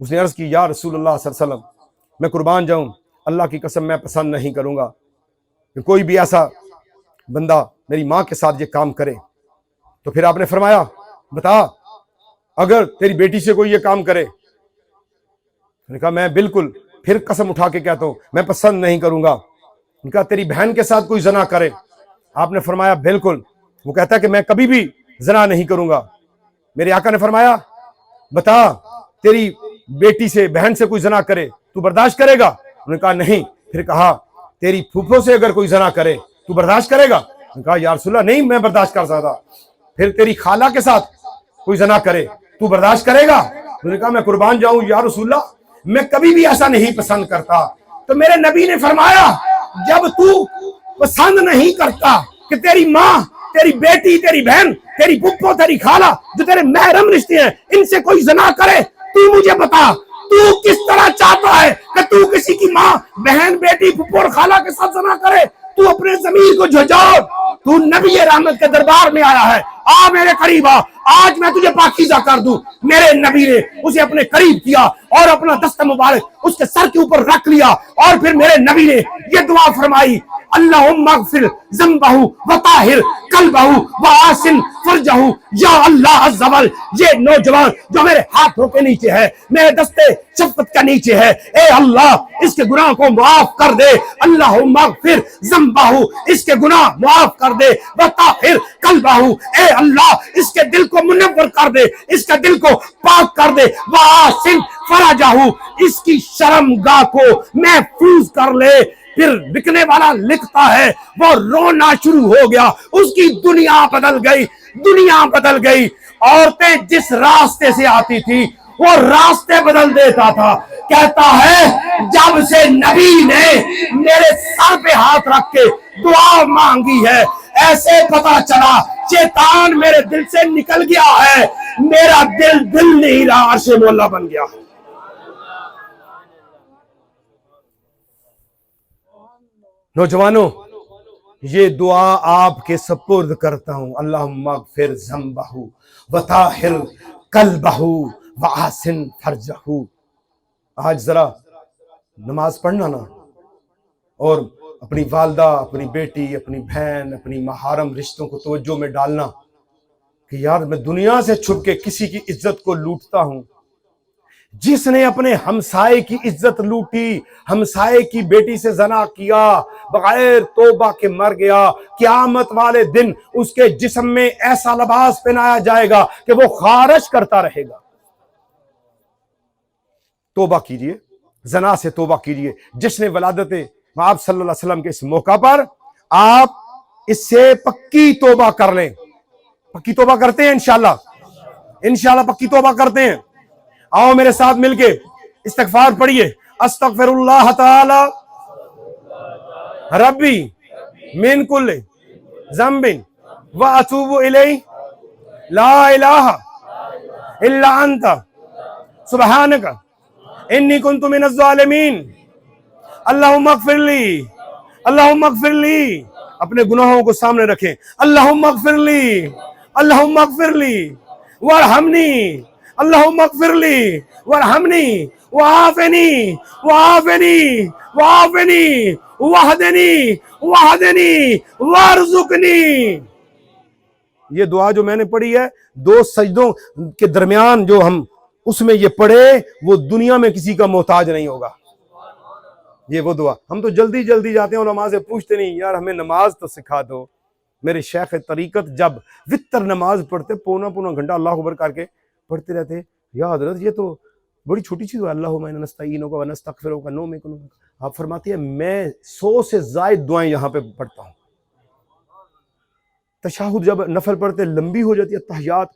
اس نے عرض کی یا رسول اللہ صلی اللہ علیہ وسلم، میں قربان جاؤں، اللہ کی قسم میں پسند نہیں کروں گا کہ کوئی بھی ایسا بندہ میری ماں کے ساتھ یہ کام کرے۔ تو پھر آپ نے فرمایا بتا اگر تیری بیٹی سے کوئی یہ کام کرے؟ میں نے کہا میں بالکل پھر قسم اٹھا کے کہتا ہوں میں پسند نہیں کروں گا۔ ان کا تیری بہن کے ساتھ کوئی زنا کرے؟ آپ نے فرمایا بالکل۔ وہ کہتا ہے کہ میں کبھی بھی زنا نہیں کروں گا۔ میرے آقا نے فرمایا بتا تیری بیٹی سے، بہن سے کوئی زنا کرے تو برداشت کرے گا؟ انہوں نے کہا نہیں۔ پھر کہا تیری پھوپھو سے اگر کوئی زنا کرے تو برداشت کرے گا؟ انہوں نے کہا یا رسول اللہ نہیں، میں برداشت کر سکتا۔ پھر تیری خالہ کے ساتھ کوئی زنا کرے تو برداشت کرے گا؟ انہوں نے کہا میں قربان جاؤں یا رسول اللہ، میں کبھی بھی ایسا نہیں پسند کرتا۔ تو میرے نبی نے فرمایا جب تو پسند نہیں کرتا کہ تیری ماں، تیری بیٹی، تیری بہن، تیری پھپھو، تیری خالہ جو تیرے محرم رشتے ہیں ان سے کوئی زنا کرے، تو مجھے بتا تو کس طرح چاہتا ہے کہ تو کسی کی ماں، بہن، بیٹی، پھپھو اور خالہ کے ساتھ زنا کرے؟ تو اپنے ضمیر کو جھجھوڑ، تو نبی رحمت کے دربار میں آیا ہے، آ میرے قریب آ، آج میں تجھے پاکیزہ کر دوں۔ میرے نبی نے اسے اپنے قریب کیا اور اپنا دست مبارک اس کے سر کے اوپر رکھ لیا، اور پھر میرے نبی نے یہ دعا فرمائی اللہم اغفر ذنبہ وطاہر قلبہ وآسن فرجہ۔ یا اللہ عز و جل، یہ نوجوان جو میرے ہاتھوں کے نیچے ہے، میرے دستے شفقت کے نیچے ہے، اے اللہ اس کے گناہ کو معاف کر دے۔ اللہم اغفر ذنبہ، اس کے گناہ معاف کر دے، وطاہر قلبہ، اے اللہ اس کے دل کو منور کر دے، اس کے دل کو پاک کر دے، وآسن فرجہ، اس کی شرمگاہ کو محفوظ کر لے۔ پھر لکھنے والا لکھتا ہے وہ رونا شروع ہو گیا، اس کی دنیا بدل گئی، دنیا بدل گئی۔ عورتیں جس راستے سے آتی تھی وہ راستے بدل دیتا تھا۔ کہتا ہے جب سے نبی نے میرے سر پہ ہاتھ رکھ کے دعا مانگی ہے، ایسے پتا چلا شیطان میرے دل سے نکل گیا ہے، میرا دل نہیں رہا، عرش مولا بن گیا۔ نوجوانوں، یہ دعا آپ کے سپرد کرتا ہوں، اللہم اغفر ذنبہ وطاہر قلبہ وآسن فرجہ۔ آج ذرا نماز پڑھنا نا، اور اپنی والدہ، اپنی بیٹی، اپنی بہن، اپنی محارم رشتوں کو توجہ میں ڈالنا کہ یار میں دنیا سے چھپ کے کسی کی عزت کو لوٹتا ہوں۔ جس نے اپنے ہمسائے کی عزت لوٹی، ہمسائے کی بیٹی سے زنا کیا، بغیر توبہ کے مر گیا، قیامت والے دن اس کے جسم میں ایسا لباس پہنایا جائے گا کہ وہ خارش کرتا رہے گا۔ توبہ کیجئے، زنا سے توبہ کیجئے۔ جشن ولادت آپ صلی اللہ علیہ وسلم کے اس موقع پر آپ اس سے پکی توبہ کر لیں۔ پکی توبہ کرتے ہیں انشاءاللہ، انشاءاللہ پکی توبہ کرتے ہیں۔ آؤ میرے ساتھ مل کے استغفار پڑھیے۔ استغفر اللہ تعالی ربی من کل ذنب واتوب الیہ لا الہ الا انت سبحانک انی کنت من الظالمین۔ اللہم اغفر لی، اللہم اغفر لی۔ اپنے گناہوں کو سامنے رکھیں۔ اللہم اغفر لی، اللہم اغفر لی وارحمنی، اللہم اغفر لی وارحمنی وعافنی وعافنی وعافنی واہدنی واہدنی وارزقنی۔ یہ دعا جو میں نے پڑھی ہے، دو سجدوں کے درمیان جو ہم اس میں یہ پڑھے، وہ دنیا میں کسی کا محتاج نہیں ہوگا۔ یہ وہ دعا، ہم تو جلدی جلدی جاتے ہیں علماء سے پوچھتے نہیں، یار ہمیں نماز تو سکھا دو۔ میرے شیخ طریقت جب وتر نماز پڑھتے، پونا گھنٹہ اللہ اکبر کر کے پڑھتے رہتے، یا حضرت یہ تو بڑی چھوٹی چیز ہے، اللہم انا نستعینک و نستغفرک و نؤمن بک۔ آپ فرماتے ہیں میں 100 سے زائد دعائیں یہاں پہ پڑھتا ہوں۔ تشہد جب نفل پڑھتے لمبی ہو جاتی ہے، تحیات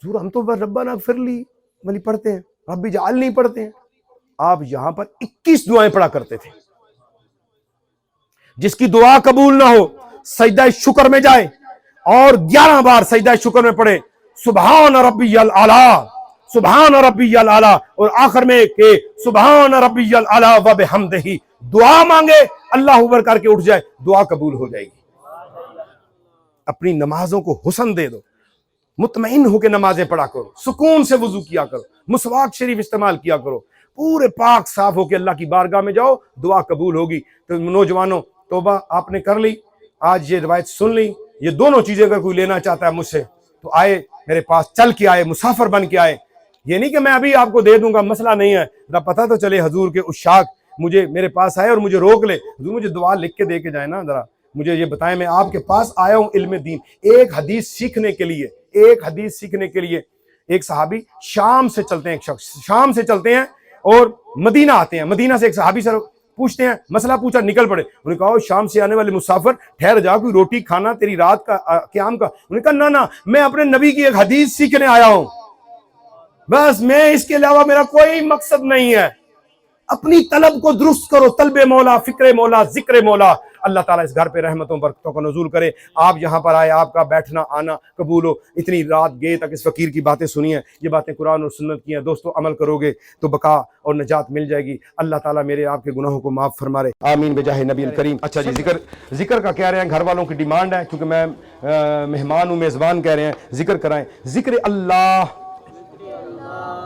ضرور ہم تو ربنا اغفر لی ولی پڑھتے ہیں، رب اجعلنی پڑھتے ہیں۔ آپ یہاں پر 21 دعائیں پڑھا کرتے تھے۔ جس کی دعا قبول نہ ہو سجدہ شکر میں جائے اور 11 بار سجدہ شکر میں پڑھے سبحان ربی الاعلیٰ، سبحان ربی الاعلیٰ، اور آخر میں کہ سبحان ربی الاعلیٰ وبحمدہ۔ دعا مانگے، اللہ اکبر کر کے اٹھ جائے، دعا قبول ہو جائے گی۔ اپنی نمازوں کو حسن دے دو، مطمئن ہو کے نمازیں پڑھا کرو، سکون سے وضو کیا کرو، مسواک شریف استعمال کیا کرو، پورے پاک صاف ہو کے اللہ کی بارگاہ میں جاؤ، دعا قبول ہوگی۔ تو نوجوانوں، توبہ آپ نے کر لی، آج یہ روایت سن لی، یہ دونوں چیزیں اگر کوئی لینا چاہتا ہے مجھ سے تو آئے میرے پاس، چل کے آئے، مسافر بن کے آئے۔ یہ نہیں کہ میں ابھی آپ کو دے دوں گا، مسئلہ نہیں ہے، ذرا پتہ تو چلے حضور کے عشاق مجھے میرے پاس آئے اور مجھے روک لے، حضور مجھے دعا لکھ کے دے کے جائے نا، ذرا مجھے یہ بتائیں، میں آپ کے پاس آیا ہوں علم دین، ایک حدیث سیکھنے کے لیے، ایک حدیث سیکھنے کے لیے۔ ایک صحابی شام سے چلتے ہیں، ایک شخص شام سے چلتے ہیں اور مدینہ آتے ہیں، مدینہ سے ایک صحابی سے پوچھتے ہیں، مسئلہ پوچھا، نکل پڑے۔ انہوں نے کہا شام سے آنے والے مسافر ٹھہر جا، کوئی روٹی کھانا تیری رات کا قیام کا۔ انہوں نے کہا نہ میں اپنے نبی کی ایک حدیث سیکھنے آیا ہوں، بس میں اس کے علاوہ میرا کوئی مقصد نہیں ہے۔ اپنی طلب کو درست کرو، طلب مولا، فکر مولا، ذکر مولا۔ اللہ تعالیٰ اس گھر پہ رحمتوں برکتوں کا نزول کرے۔ آپ یہاں پر آئے، آپ کا بیٹھنا آنا قبول ہو۔ اتنی رات گئے تک اس فقیر کی باتیں سنی ہیں، یہ باتیں قرآن اور سنت کی ہیں، دوستو عمل کرو گے تو بقا اور نجات مل جائے گی۔ اللہ تعالیٰ میرے آپ کے گناہوں کو معاف فرما رہے، آمین بجاہ نبی الکریم۔ اچھا جی، ذکر کا کہہ رہے ہیں، گھر والوں کی ڈیمانڈ ہے، کیونکہ میں مہمان ہوں، میزبان کہہ رہے ہیں ذکر کرائیں۔ ذکر اللہ،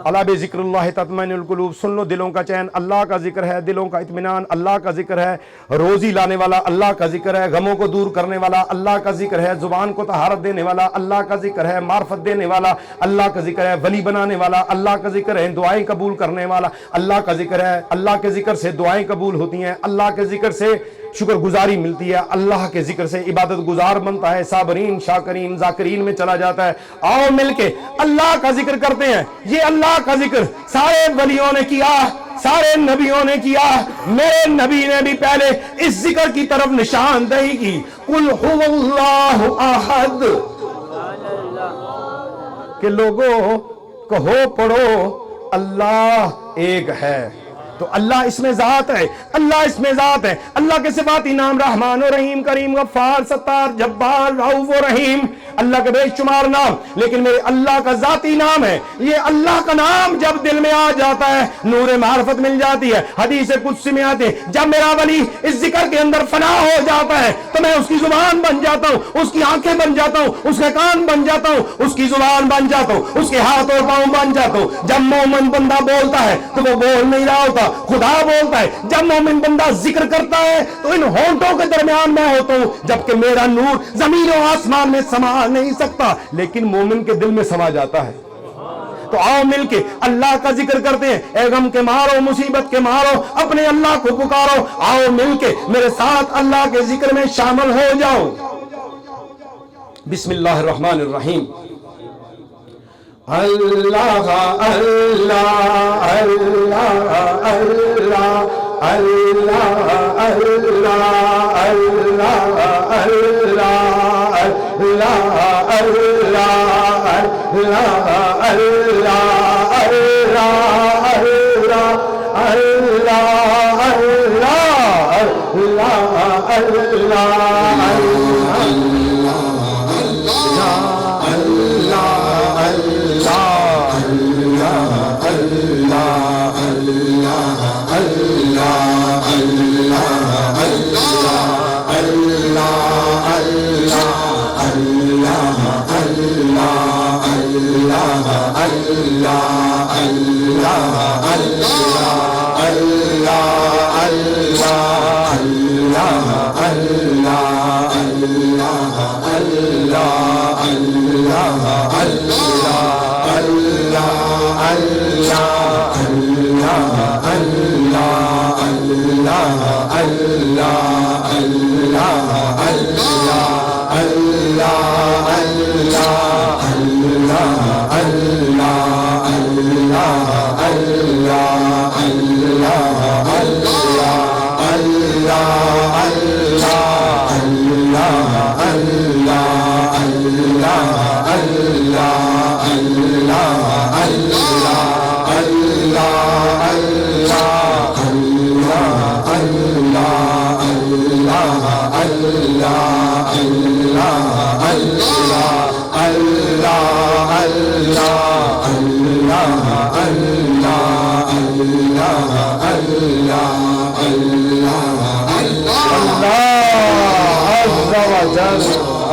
اللہ بے ذکر اللہ تطمئن القلوب، سن لو دلوں کا چین، اللہ کا ذکر ہے، دلوں کا اطمینان، اللہ کا ذکر ہے، روزی لانے والا اللہ کا ذکر ہے، غموں کو دور کرنے والا اللہ کا ذکر ہے، زبان کو طہارت دینے والا اللہ کا ذکر ہے، معرفت دینے والا اللہ کا ذکر ہے، ولی بنانے والا اللہ کا ذکر ہے، دعائیں قبول کرنے والا اللہ کا ذکر ہے۔ اللہ کے ذکر سے دعائیں قبول ہوتی ہیں، اللہ کے ذکر سے شکر گزاری ملتی ہے، اللہ کے ذکر سے عبادت گزار بنتا ہے، صابرین، شاکرین، ذاکرین میں چلا جاتا ہے۔ آؤ مل کے اللہ کا ذکر کرتے ہیں۔ یہ اللہ کا ذکر سارے ولیوں نے کیا، سارے نبیوں نے کیا، میرے نبی نے بھی پہلے اس ذکر کی طرف نشاندہی کی، قل هو اللہ احد، کہ لوگوں کہو پڑھو اللہ ایک ہے۔ تو اللہ اس میں ذات ہے، اللہ اس میں ذات ہے، اللہ کے صفاتی نام رحمان و رحیم، کریم، غفار، ستار، جبار، رؤوف و رحیم، اللہ کے بے شمار نام، لیکن میرے اللہ کا ذاتی نام ہے۔ یہ اللہ کا نام جب دل میں آ جاتا ہے نور معرفت مل جاتی ہے۔ حدیث قدسی میں آتے ہیں جب میرا ولی اس ذکر کے اندر فنا ہو جاتا ہے تو میں اس کی زبان بن جاتا ہوں، اس کی آنکھیں بن جاتا ہوں، اس کے کان بن جاتا ہوں، اس کی زبان بن جاتا ہوں، اس کے ہاتھ اور پاؤں بن جاتا ہوں۔ جب مومن بندہ بولتا ہے تو وہ بول نہیں رہا ہوتا، خدا بولتا ہے۔ جب مومن بندہ ذکر کرتا ہے تو ان ہونٹوں کے درمیان میں ہوتا ہوں، جبکہ میرا نور زمین و آسمان میں سما نہیں سکتا لیکن مومن کے دل میں سما جاتا ہے۔ تو آؤ مل کے اللہ کا ذکر کرتے ہیں۔ اے غم کے مارو، مصیبت کے مارو، اپنے اللہ کو پکارو، آؤ مل کے میرے ساتھ اللہ کے ذکر میں شامل ہو جاؤ۔ بسم اللہ الرحمن الرحیم۔ اللہ اللہ اللہ اللہ اللہ اللہ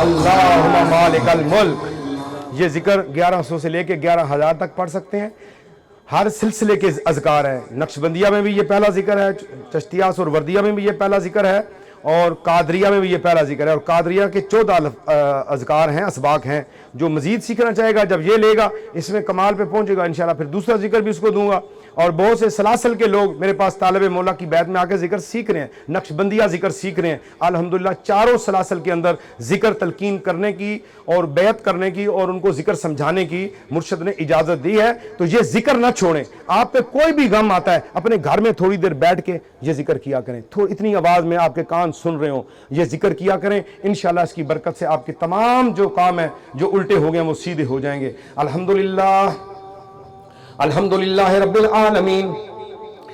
اللہ اللہم مالک الملک۔ یہ ذکر 1100 سے لے کے 11,000 تک پڑھ سکتے ہیں۔ ہر سلسلے کے اذکار ہیں۔ نقشبندیہ میں بھی یہ پہلا ذکر ہے، چشتیہ اور وردیہ میں بھی یہ پہلا ذکر ہے، اور قادریہ میں بھی یہ پہلا ذکر ہے۔ اور قادریہ کے 14 اذکار ہیں، اسباق ہیں۔ جو مزید سیکھنا چاہے گا جب یہ لے گا اس میں کمال پہ پہنچے گا انشاءاللہ، پھر دوسرا ذکر بھی اس کو دوں گا۔ اور بہت سے سلاسل کے لوگ میرے پاس طالب مولا کی بیعت میں آ کے ذکر سیکھ رہے ہیں، نقشبندیہ ذکر سیکھ رہے ہیں الحمدللہ۔ چاروں سلاسل کے اندر ذکر تلقین کرنے کی اور بیعت کرنے کی اور ان کو ذکر سمجھانے کی مرشد نے اجازت دی ہے۔ تو یہ ذکر نہ چھوڑیں۔ آپ پہ کوئی بھی غم آتا ہے اپنے گھر میں تھوڑی دیر بیٹھ کے یہ ذکر کیا کریں، اتنی آواز میں آپ کے کان سن رہے ہوں، یہ ذکر کیا کریں۔ انشاءاللہ اس کی برکت سے آپ کے تمام جو کام ہیں جو الٹے ہو گئے وہ سیدھے ہو جائیں گے الحمدللہ۔ الحمدللہ رب العالمین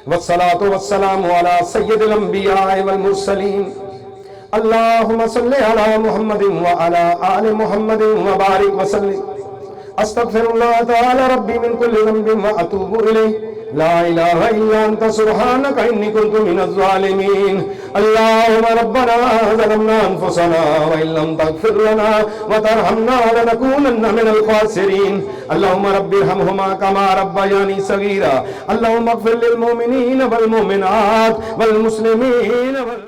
والصلاة والسلام علی سید الانبیاء والمرسلین۔ اللہم صلی علی محمد وعلی آل محمد وبارک وسلم۔ استغفر اللہ تعالی ربی من کل ذنب واتوب الیہ، لا الہ الا انت سبحانک انی کنت من الظالمین۔ اللہم ربنا ظلمنا انفسنا وان لم تغفر لنا وترحمنا لنکونن من الخاسرین۔ اللہم رب ارحمہما کما ربیانی صغیرا۔ اللہم اغفر للمؤمنین والمؤمنات والمسلمین